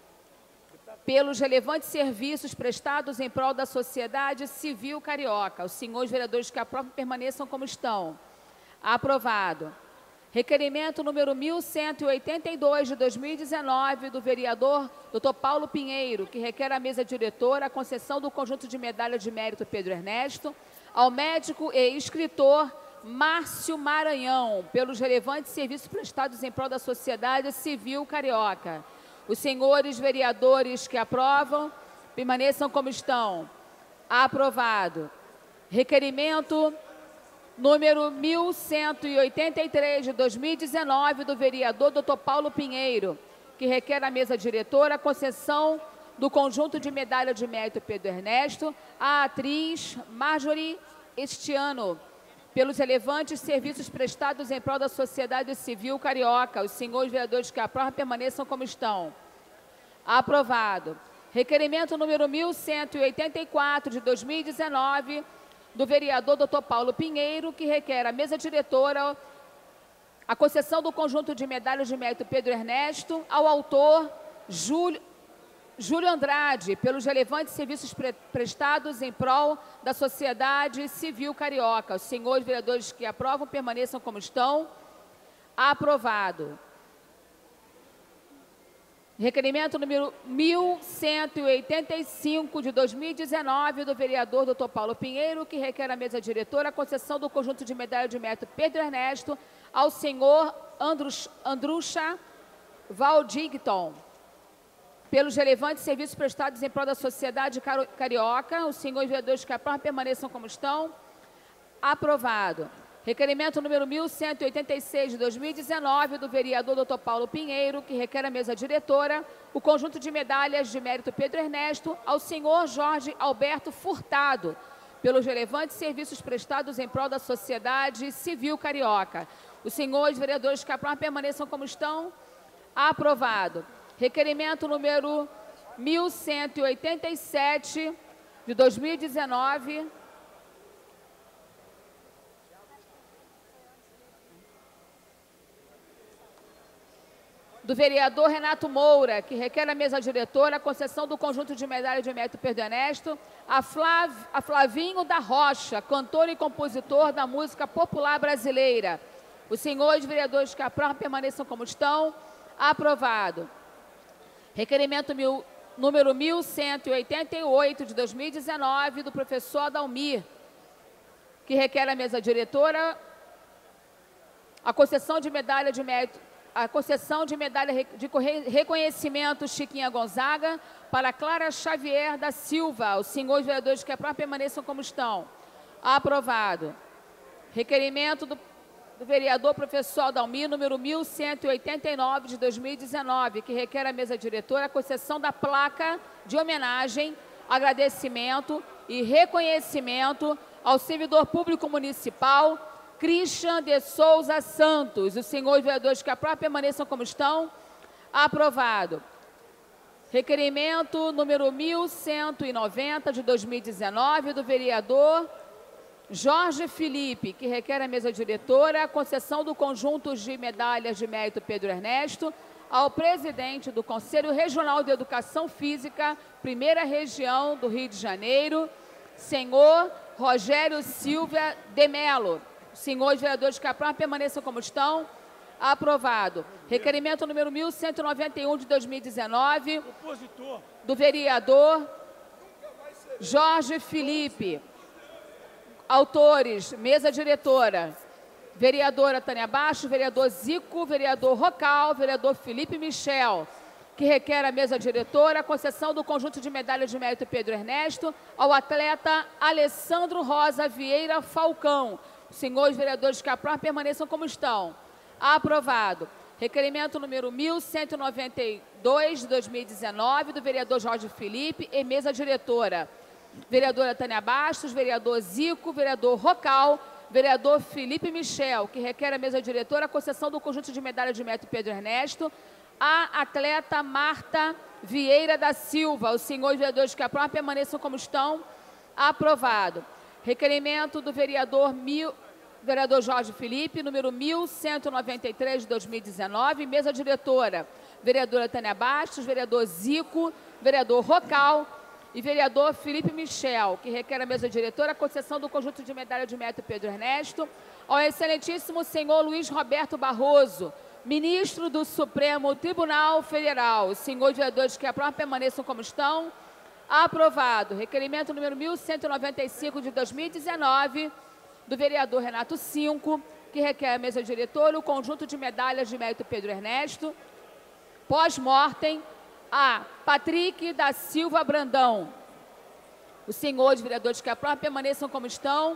pelos relevantes serviços prestados em prol da sociedade civil carioca. Os senhores vereadores que aprovam permaneçam como estão. Aprovado. Requerimento número 1182 de 2019 do vereador Dr. Paulo Pinheiro, que requer a mesa diretora a concessão do conjunto de medalhas de mérito Pedro Ernesto ao médico e escritor Márcio Maranhão, pelos relevantes serviços prestados em prol da sociedade civil carioca. Os senhores vereadores que aprovam permaneçam como estão. Aprovado. Requerimento número 1183 de 2019 do vereador Dr. Paulo Pinheiro, que requer a mesa diretora a concessão do conjunto de medalha de mérito Pedro Ernesto à atriz Marjorie Estiano, pelos relevantes serviços prestados em prol da sociedade civil carioca. Os senhores vereadores que aprovam permaneçam como estão. Aprovado. Requerimento número 1184 de 2019 do vereador Dr. Paulo Pinheiro, que requer a mesa diretora a concessão do conjunto de medalhas de mérito Pedro Ernesto ao autor Júlio Andrade, pelos relevantes serviços prestados em prol da sociedade civil carioca. Os senhores vereadores que aprovam permaneçam como estão. Aprovado. Requerimento número 1185 de 2019 do vereador Dr. Paulo Pinheiro, que requer a mesa diretora a concessão do conjunto de medalha de mérito Pedro Ernesto ao senhor Andrucha Valdigton, pelos relevantes serviços prestados em prol da sociedade carioca. Os senhores vereadores que aprovam permaneçam como estão. Aprovado. Requerimento número 1186 de 2019 do vereador Dr. Paulo Pinheiro, que requer a mesa diretora o conjunto de medalhas de mérito Pedro Ernesto ao senhor Jorge Alberto Furtado, pelos relevantes serviços prestados em prol da sociedade civil carioca. Os senhores vereadores que aprovam permaneçam como estão. Aprovado. Requerimento número 1187 de 2019 do vereador Renato Moura, que requer a mesa diretora a concessão do conjunto de medalha de mérito Pedro Ernesto a Flavinho da Rocha, cantor e compositor da música popular brasileira. Os senhores vereadores que aprovam permaneçam como estão. Aprovado. Requerimento número 1188 de 2019 do professor Adalmir, que requer a mesa diretora a concessão de medalha de mérito, a concessão de medalha de reconhecimento Chiquinha Gonzaga para Clara Xavier da Silva. Os senhores vereadores que aprovam permaneçam como estão. Aprovado. Requerimento do vereador professor Adalmir, número 1189 de 2019, que requer a mesa diretora a concessão da placa de homenagem, agradecimento e reconhecimento ao servidor público municipal Christian de Souza Santos. Os senhores vereadores que aprovam permaneçam como estão. Aprovado. Requerimento número 1190 de 2019 do vereador Jorge Felipe, que requer a mesa diretora a concessão do conjunto de medalhas de mérito Pedro Ernesto ao presidente do Conselho Regional de Educação Física, Primeira Região do Rio de Janeiro, senhor Rogério Silva de Melo. Senhores vereadores que aprovam permaneçam como estão. Aprovado. Requerimento número 1191 de 2019, do vereador Jorge Felipe. Autores, mesa diretora, vereadora Tânia Baixo, vereador Zico, vereador Rocal, vereador Felipe Michel, que requer a mesa diretora a concessão do conjunto de medalhas de mérito Pedro Ernesto ao atleta Alessandro Rosa Vieira Falcão. Os senhores vereadores que aprovam permaneçam como estão. Aprovado. Requerimento número 1192 de 2019, do vereador Jorge Felipe, e mesa diretora. Vereadora Tânia Bastos, vereador Zico, vereador Rocal, vereador Felipe Michel, que requer a mesa diretora a concessão do conjunto de medalhas de mérito Pedro Ernesto a atleta Marta Vieira da Silva. Os senhores vereadores que aprovam permaneçam como estão. Aprovado. Requerimento do vereador Jorge Felipe, número 1193 de 2019, mesa diretora. Vereadora Tânia Bastos, vereador Zico, vereador Rocal e vereador Felipe Michel, que requer a mesa diretora a concessão do conjunto de medalha de mérito Pedro Ernesto ao excelentíssimo senhor Luiz Roberto Barroso, ministro do Supremo Tribunal Federal. Os senhores vereadores que aprovam permaneçam como estão. Aprovado. Requerimento número 1195 de 2019, do vereador Renato Cinco, que requer a mesa diretora o conjunto de medalhas de mérito Pedro Ernesto, pós-mortem, a Patrick da Silva Brandão. Os senhores vereadores que aprovam permaneçam como estão.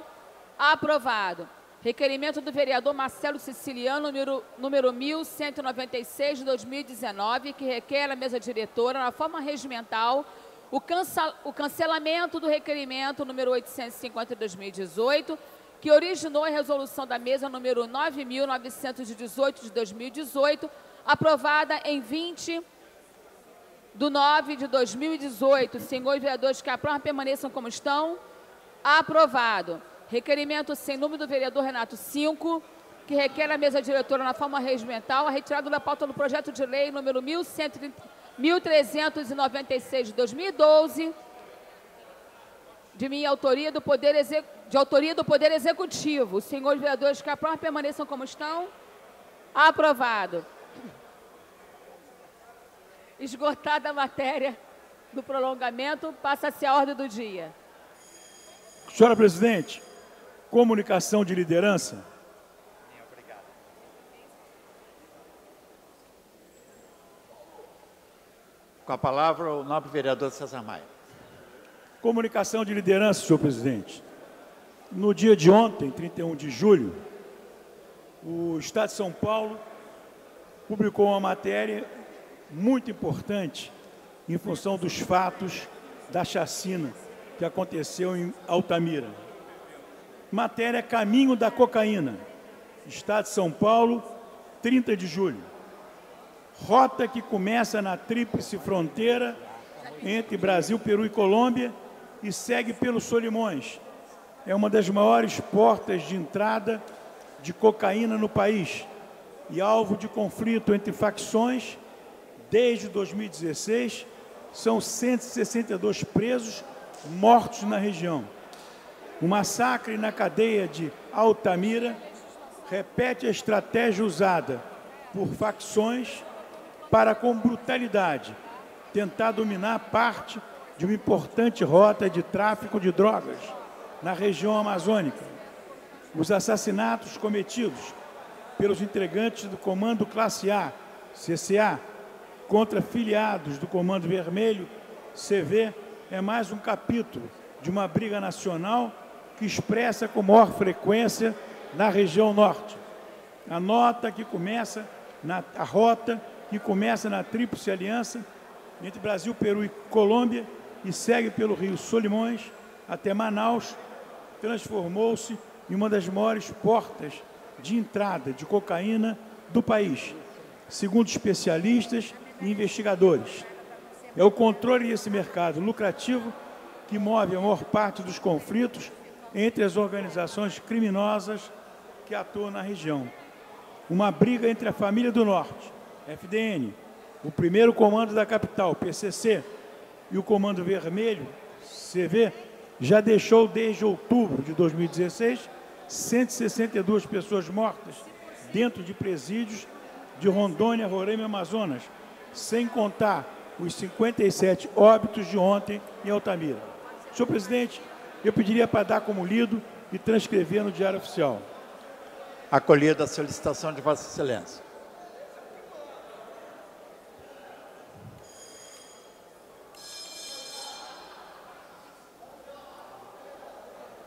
Aprovado. Requerimento do vereador Marcelo Siciliano, número 1196 de 2019, que requer a mesa diretora, na forma regimental, o cancelamento do requerimento número 850 de 2018, que originou a resolução da mesa número 9.918 de 2018, aprovada em 20/9 de 2018. Senhores vereadores que aprovam permaneçam como estão. Aprovado. Requerimento sem número do vereador Renato Cinco, que requer a mesa diretora na forma regimental a retirada da pauta do projeto de lei número 1396 de 2012, de autoria do Poder Executivo. Os senhores vereadores que aprovam permaneçam como estão. Aprovado. Esgotada a matéria do prolongamento, passa-se a ordem do dia. Senhora presidente, comunicação de liderança. Com a palavra, o nobre vereador César Maia. Comunicação de liderança, senhor presidente. No dia de ontem, 31 de julho, o Estado de São Paulo publicou uma matéria muito importante em função dos fatos da chacina que aconteceu em Altamira. Matéria Caminho da Cocaína, Estado de São Paulo, 30 de julho. Rota que começa na tríplice fronteira entre Brasil, Peru e Colômbia e segue pelos Solimões. É uma das maiores portas de entrada de cocaína no país e alvo de conflito entre facções. Desde 2016, são 162 presos mortos na região. O massacre na cadeia de Altamira repete a estratégia usada por facções para, com brutalidade, tentar dominar parte de uma importante rota de tráfico de drogas na região amazônica. Os assassinatos cometidos pelos integrantes do Comando Classe A, CCA, contra filiados do Comando Vermelho, CV, é mais um capítulo de uma briga nacional que expressa com maior frequência na região norte. A rota que começa na Tríplice Aliança entre Brasil, Peru e Colômbia e segue pelo Rio Solimões até Manaus, transformou-se em uma das maiores portas de entrada de cocaína do país, segundo especialistas e investigadores. É o controle desse mercado lucrativo que move a maior parte dos conflitos entre as organizações criminosas que atuam na região. Uma briga entre a Família do Norte, FDN, o primeiro comando da capital, PCC, e o Comando Vermelho, CV, já deixou desde outubro de 2016 162 pessoas mortas, dentro de presídios de Rondônia, Roraima e Amazonas, sem contar os 57 óbitos de ontem em Altamira. Senhor presidente, eu pediria para dar como lido e transcrever no Diário Oficial. Acolhida a solicitação de Vossa Excelência.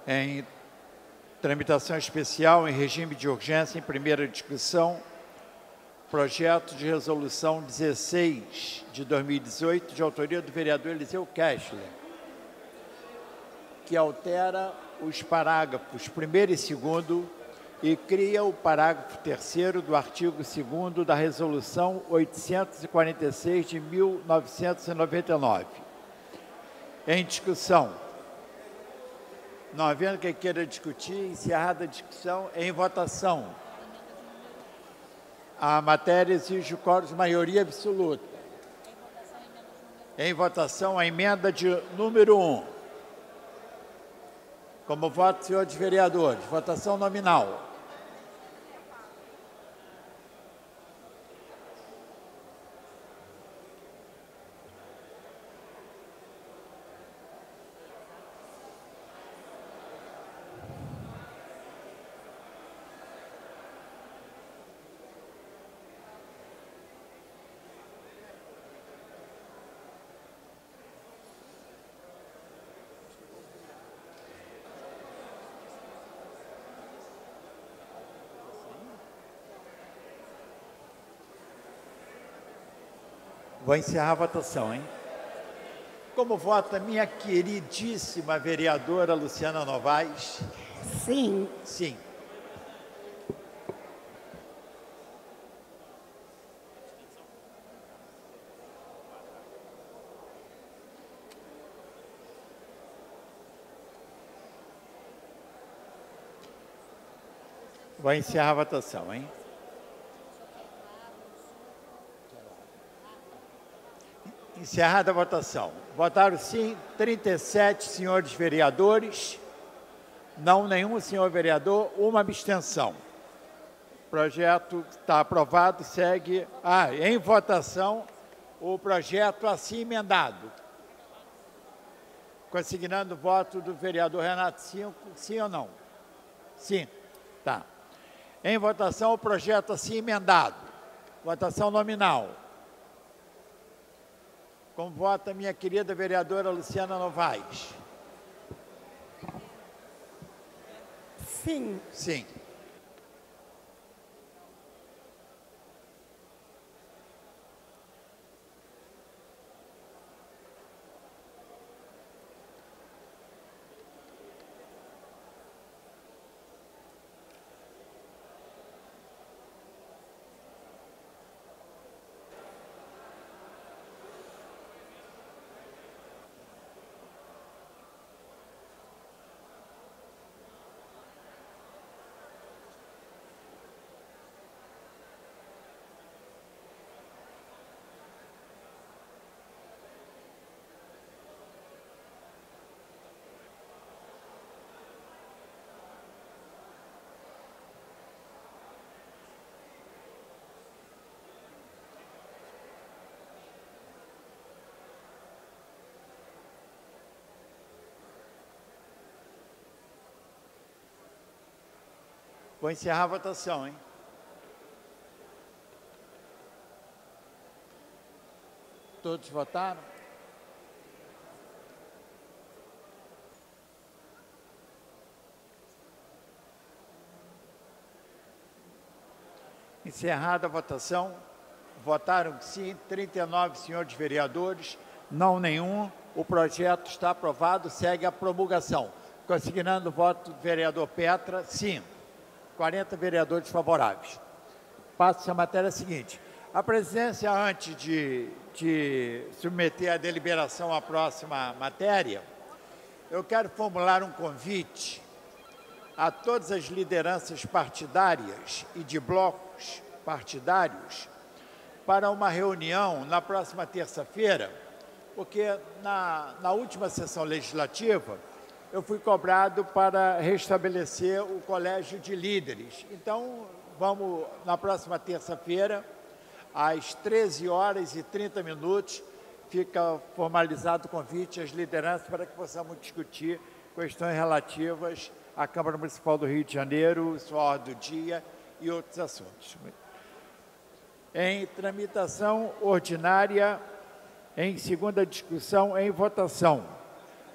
Em tramitação especial, em regime de urgência, em primeira discussão, projeto de resolução 16 de 2018, de autoria do vereador Eliseu Kessler, que altera os parágrafos 1º e 2º e cria o parágrafo 3º do artigo 2º da resolução 846 de 1999. Em discussão. Não havendo quem queira discutir, encerrada a discussão, em votação. A matéria exige o quórum de maioria absoluta. Em votação, a emenda de número 1. Como voto, senhores vereadores. Votação nominal. Vou encerrar a votação, hein? Como vota minha queridíssima vereadora Luciana Novaes? Sim. Sim. Vou encerrar a votação, hein? Encerrada a votação. Votaram sim 37 senhores vereadores, não nenhum senhor vereador, uma abstenção. O projeto está aprovado, segue em votação o projeto assim emendado. Consignando o voto do vereador Renato, sim ou não? Sim. Tá. Em votação o projeto assim emendado. Votação nominal. Como vota minha querida vereadora Luciana Novaes? Sim. Sim. Vou encerrar a votação, hein? Todos votaram? Encerrada a votação, votaram sim 39 senhores vereadores, não nenhum. O projeto está aprovado, segue a promulgação. Consignando o voto do vereador Petra, sim. 40 vereadores favoráveis. Passo a matéria seguinte. A presidência, antes de submeter a deliberação à próxima matéria, eu quero formular um convite a todas as lideranças partidárias e de blocos partidários para uma reunião na próxima terça-feira, porque na última sessão legislativa eu fui cobrado para restabelecer o colégio de líderes. Então, vamos, na próxima terça-feira, às 13h30, fica formalizado o convite às lideranças para que possamos discutir questões relativas à Câmara Municipal do Rio de Janeiro, sua ordem do dia e outros assuntos. Em tramitação ordinária, em segunda discussão, em votação.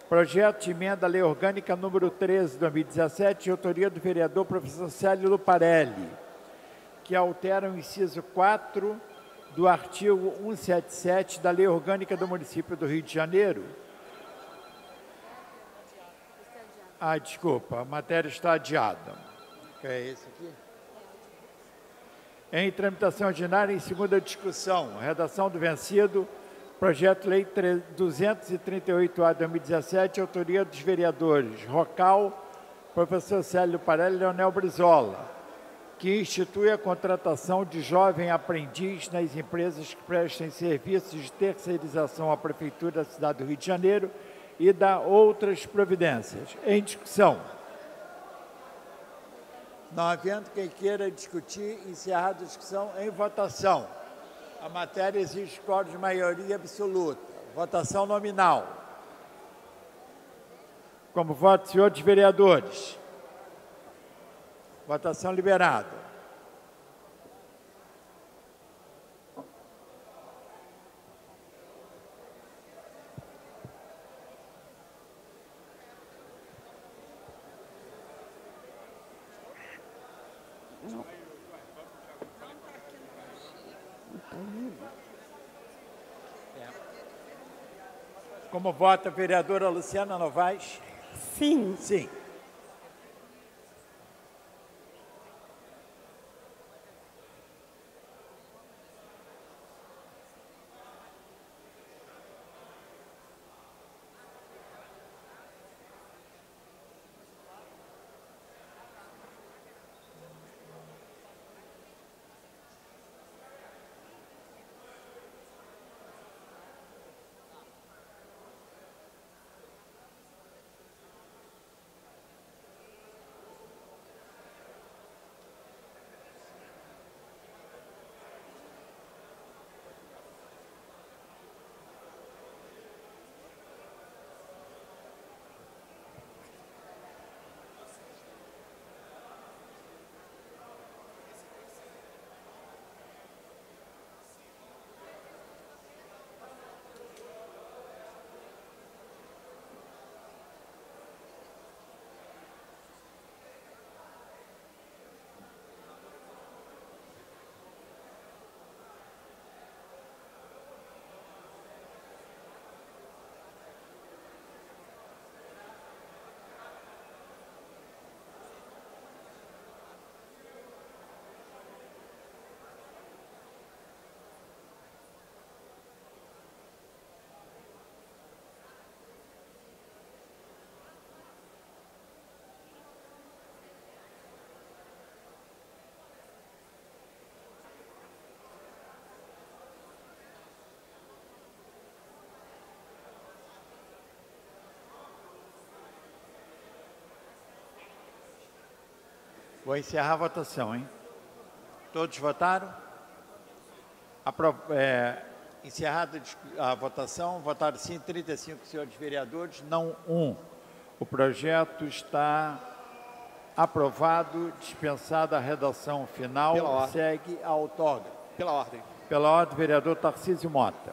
Projeto de emenda à Lei Orgânica número 13, de 2017, de autoria do vereador professor Célio Luparelli, que altera o inciso 4 do artigo 177 da Lei Orgânica do Município do Rio de Janeiro. Desculpa, a matéria está adiada. É esse aqui? Em tramitação ordinária, em segunda discussão, redação do vencido, projeto de lei 238A de 2017, autoria dos vereadores Rocal, professor Célio Luparelli e Leonel Brizola, que institui a contratação de jovem aprendiz nas empresas que prestem serviços de terceirização à Prefeitura da cidade do Rio de Janeiro e dá outras providências. Em discussão. Não havendo quem queira discutir, encerrada a discussão, em votação. A matéria exige quórum de maioria absoluta. Votação nominal. Como voto, senhores vereadores. Votação liberada. Como vota a vereadora Luciana Novaes? Sim. Sim. Vou encerrar a votação, hein? Todos votaram? Encerrada a votação, votaram sim 35 senhores vereadores, não 1. O projeto está aprovado, dispensada a redação final, segue a autógrafo. Pela ordem. Pela ordem, vereador Tarcísio Mota.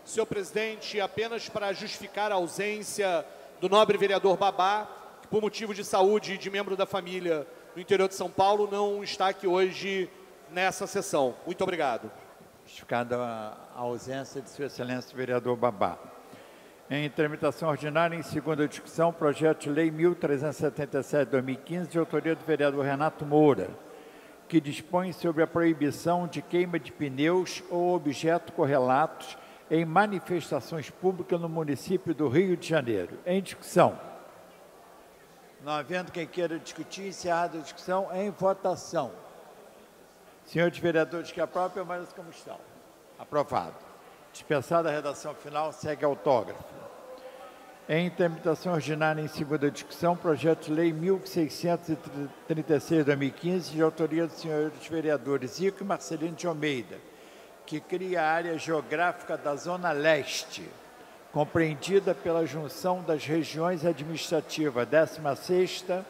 Senhor presidente, apenas para justificar a ausência do nobre vereador Babá, que por motivo de saúde de membro da família no interior de São Paulo, não está aqui hoje nessa sessão. Muito obrigado. Justificada a ausência de Sua Excelência o vereador Babá. Em tramitação ordinária, em segunda discussão, projeto de lei 1377/2015, de autoria do vereador Renato Moura, que dispõe sobre a proibição de queima de pneus ou objetos correlatos em manifestações públicas no município do Rio de Janeiro. Em discussão. Não havendo quem queira discutir, encerrada a discussão, em votação. Senhores vereadores que aprovam, permaneçam como estão. Aprovado. Dispensada a redação final, segue autógrafo. Em tramitação ordinária em segunda discussão, projeto de lei 1636/2015, de autoria dos senhores vereadores Zico e Marcelino de Almeida, que cria a área geográfica da Zona Leste, compreendida pela junção das regiões administrativas 16ª,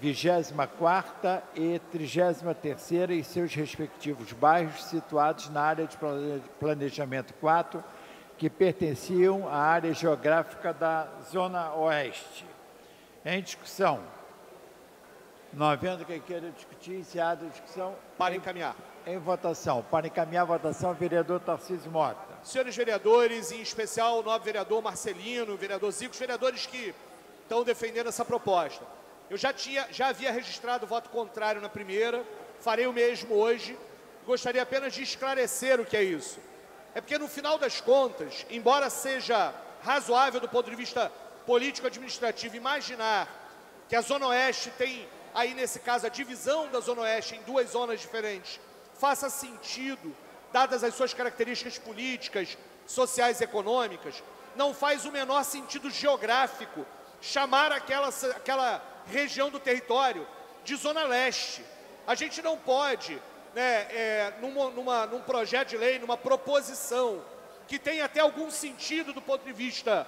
24ª e 33ª e seus respectivos bairros situados na área de planejamento 4, que pertenciam à área geográfica da Zona Oeste. Em discussão. Não havendo quem queira discutir, encerrada a discussão. Para encaminhar. Em votação. Para encaminhar a votação, vereador Tarcísio Mota. Senhores vereadores, em especial o nobre vereador Marcelino, o vereador Zico, os vereadores que estão defendendo essa proposta. Eu já havia registrado voto contrário na primeira, farei o mesmo hoje. Gostaria apenas de esclarecer o que é isso. É porque, no final das contas, embora seja razoável do ponto de vista político-administrativo imaginar que a Zona Oeste tem, aí nesse caso, a divisão da Zona Oeste em duas zonas diferentes, faça sentido, dadas as suas características políticas, sociais e econômicas, não faz o menor sentido geográfico chamar aquela região do território de Zona Leste. A gente não pode, num projeto de lei, numa proposição que tem até algum sentido do ponto de vista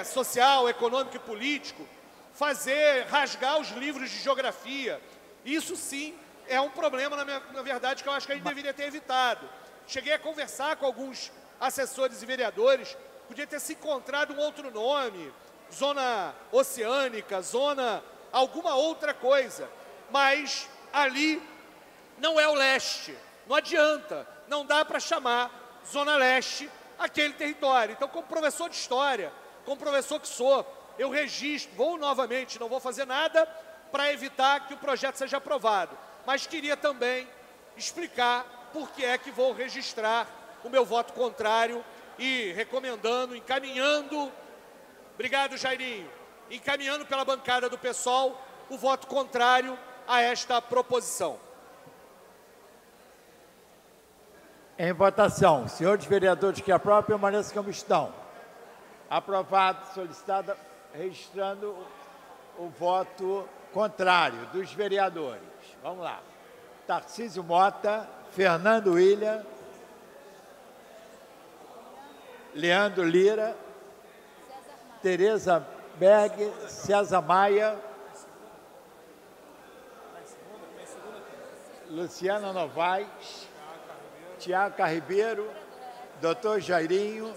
social, econômico e político, rasgar os livros de geografia. Isso sim é um problema, na verdade, que eu acho que a gente deveria ter evitado. Cheguei a conversar com alguns assessores e vereadores, podia ter se encontrado um outro nome, Zona Oceânica, alguma outra coisa, mas ali não é o leste, não adianta, não dá para chamar Zona Leste aquele território. Então, como professor de história, como professor que sou, eu registro, vou novamente, não vou fazer nada para evitar que o projeto seja aprovado, mas queria também explicar por que é que vou registrar o meu voto contrário e recomendando, encaminhando, obrigado Jairinho, encaminhando pela bancada do PSOL o voto contrário a esta proposição. Em votação, senhores vereadores que aprovam, permaneçam como estão. Aprovado, solicitada, registrando o voto contrário dos vereadores. Vamos lá. Tarcísio Mota, Fernando William, Leandro Lira, Tereza Berg, César Maia, Luciana Novaes, Tiago Carribeiro, doutor Jairinho,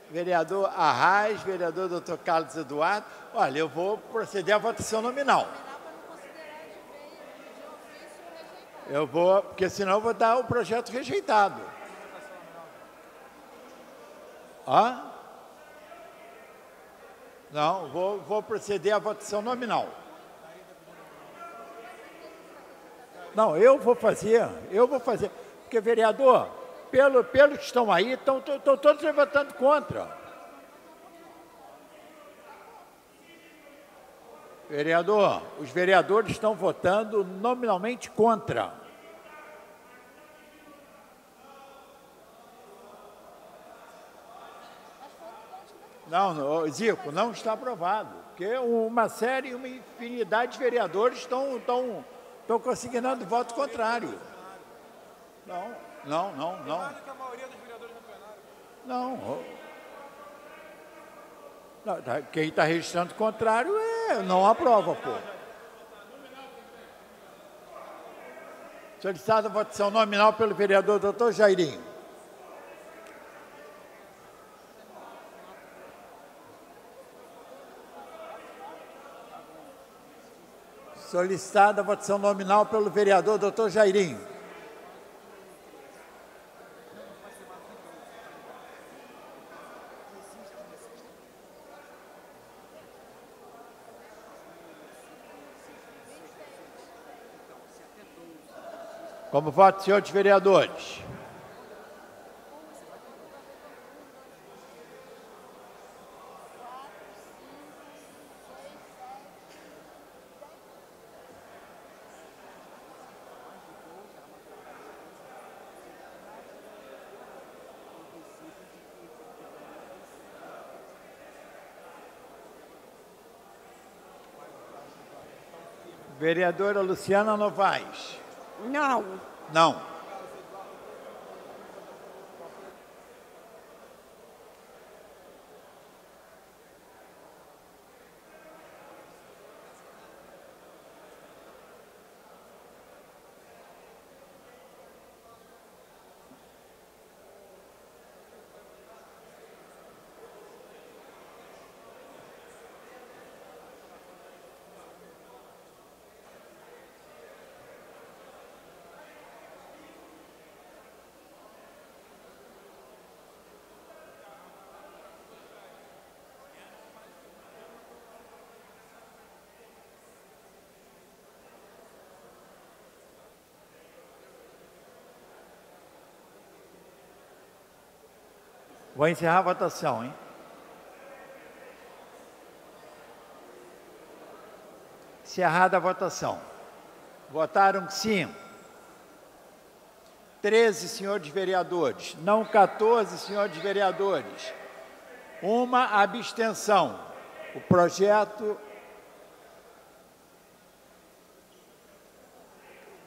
vereador Arraes, vereador doutor Carlos Eduardo. Olha, eu vou proceder à votação nominal. Eu vou, porque senão eu vou dar o projeto rejeitado. Hã? Não, vou proceder à votação nominal. Não, eu vou fazer. Porque, vereador, pelos que estão aí, estão todos votando contra. Vereador, os vereadores estão votando nominalmente contra. Não, Zico, não está aprovado, porque uma infinidade de vereadores estão consignando voto contrário. Não. Não, quem está registrando contrário não aprova, pô. Solicitada a votação nominal pelo vereador doutor Jairinho. Solicitada a votação nominal pelo vereador doutor Jairinho. Como voto, senhores vereadores. Vereadora Luciana Novaes. Não. Não. Vou encerrar a votação, hein? Encerrada a votação. Votaram sim 13 senhores vereadores, não 14 senhores vereadores. Uma abstenção. O projeto...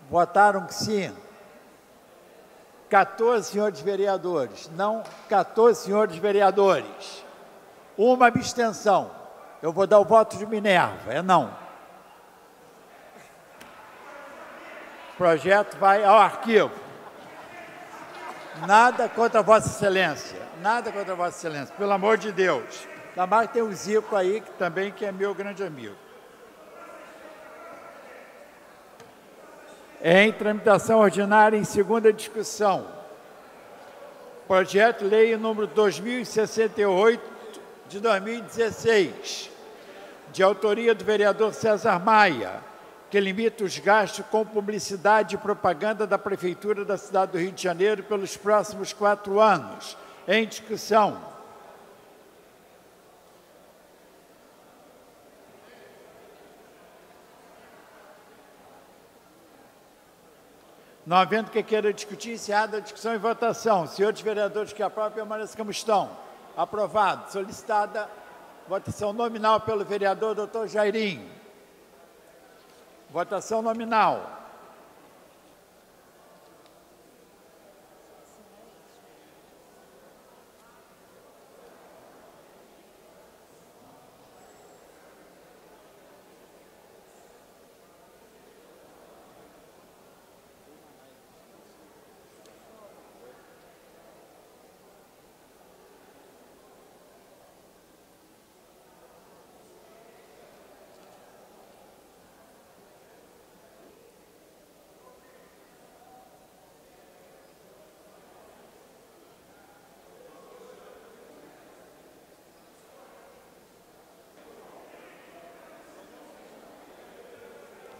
Votaram sim 14 senhores vereadores, não 14 senhores vereadores. Uma abstenção. Eu vou dar o voto de Minerva, é não. O projeto vai ao arquivo. Nada contra Vossa Excelência, nada contra Vossa Excelência, pelo amor de Deus. Da mais tem o Zico aí, que é meu grande amigo. Em tramitação ordinária, em segunda discussão, projeto de lei número 2068 de 2016, de autoria do vereador César Maia, que limita os gastos com publicidade e propaganda da Prefeitura da cidade do Rio de Janeiro pelos próximos 4 anos. Em discussão. Não havendo que queira discutir, encerrada a discussão e votação. Senhores vereadores que aprovam, permaneçam como estão. Aprovado. Solicitada votação nominal pelo vereador Dr. Jairinho. Votação nominal.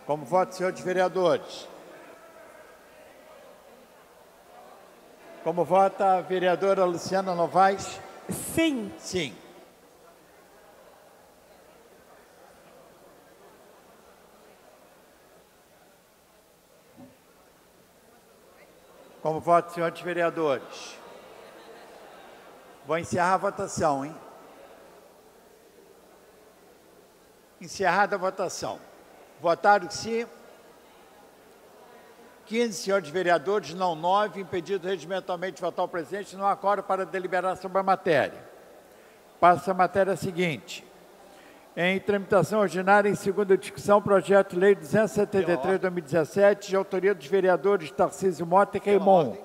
Como voto, senhores vereadores? Como vota a vereadora Luciana Novaes? Sim. Sim. Como voto, senhores vereadores? Vou encerrar a votação, hein? Encerrada a votação. Votaram sim 15 senhores vereadores, não 9, impedido regimentalmente de votar o presidente, não há quórum para deliberar sobre a matéria. Passa a matéria seguinte. Em tramitação ordinária, em segunda discussão, projeto de lei 273 de 2017, de autoria dos vereadores Tarcísio Mota e Raimon,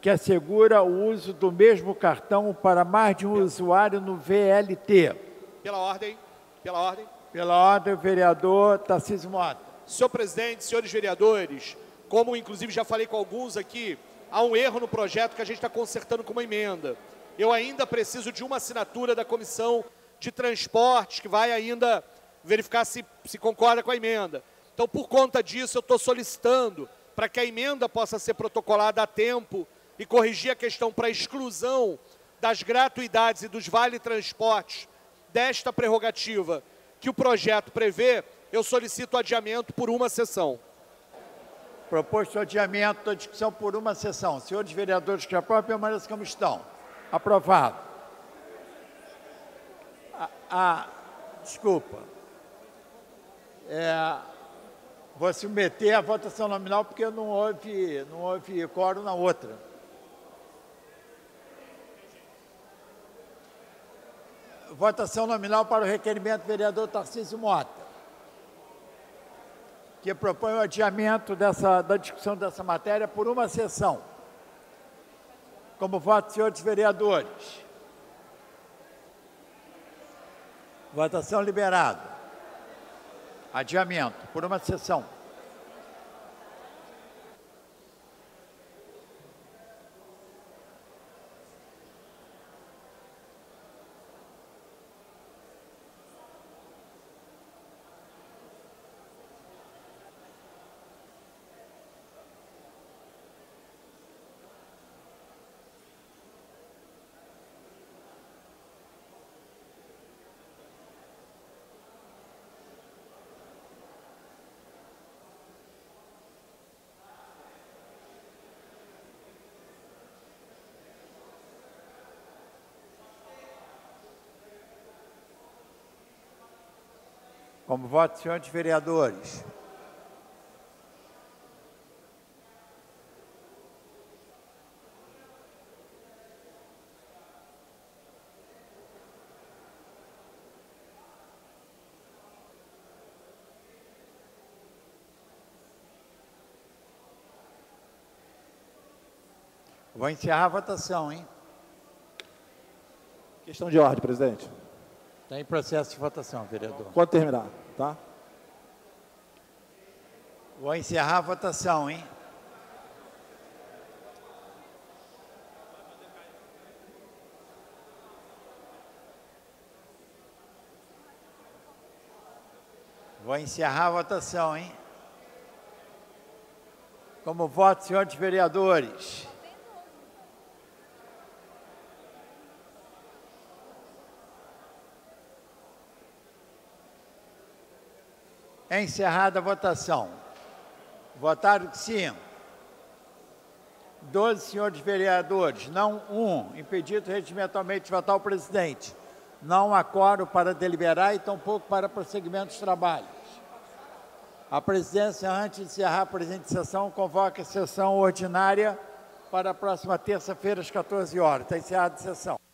que assegura o uso do mesmo cartão para mais de um usuário no VLT. Pela ordem, pela ordem. Pela ordem, o vereador Tarcísio Mota. Senhor presidente, senhores vereadores, como inclusive já falei com alguns aqui, há um erro no projeto que a gente está consertando com uma emenda. Eu ainda preciso de uma assinatura da Comissão de Transportes, que vai ainda verificar se concorda com a emenda. Então, por conta disso, eu estou solicitando para que a emenda possa ser protocolada a tempo e corrigir a questão para a exclusão das gratuidades e dos vale-transportes desta prerrogativa que o projeto prevê. Eu solicito o adiamento por uma sessão. Proposto o adiamento da discussão por uma sessão. Senhores vereadores que aprovam, permaneçam como estão. Aprovado. Desculpa. Vou submeter à votação nominal porque não houve quórum na outra. Votação nominal para o requerimento do vereador Tarcísio Mota, que propõe o adiamento da discussão dessa matéria por uma sessão. Como voto, senhores vereadores. Votação liberada. Adiamento por uma sessão. Como voto, senhores vereadores. Vou encerrar a votação, hein? Questão de ordem, presidente. Está em processo de votação, vereador. Pode terminar, tá? Vou encerrar a votação, hein? Vou encerrar a votação, hein? Como voto, senhores vereadores. Encerrada a votação. Votaram sim 12 senhores vereadores, não 1, impedido regimentalmente de votar o presidente. Não há quórum para deliberar e tampouco para prosseguimento dos trabalhos. A presidência, antes de encerrar a presente sessão, convoca a sessão ordinária para a próxima terça-feira, às 14 horas. Está encerrada a sessão.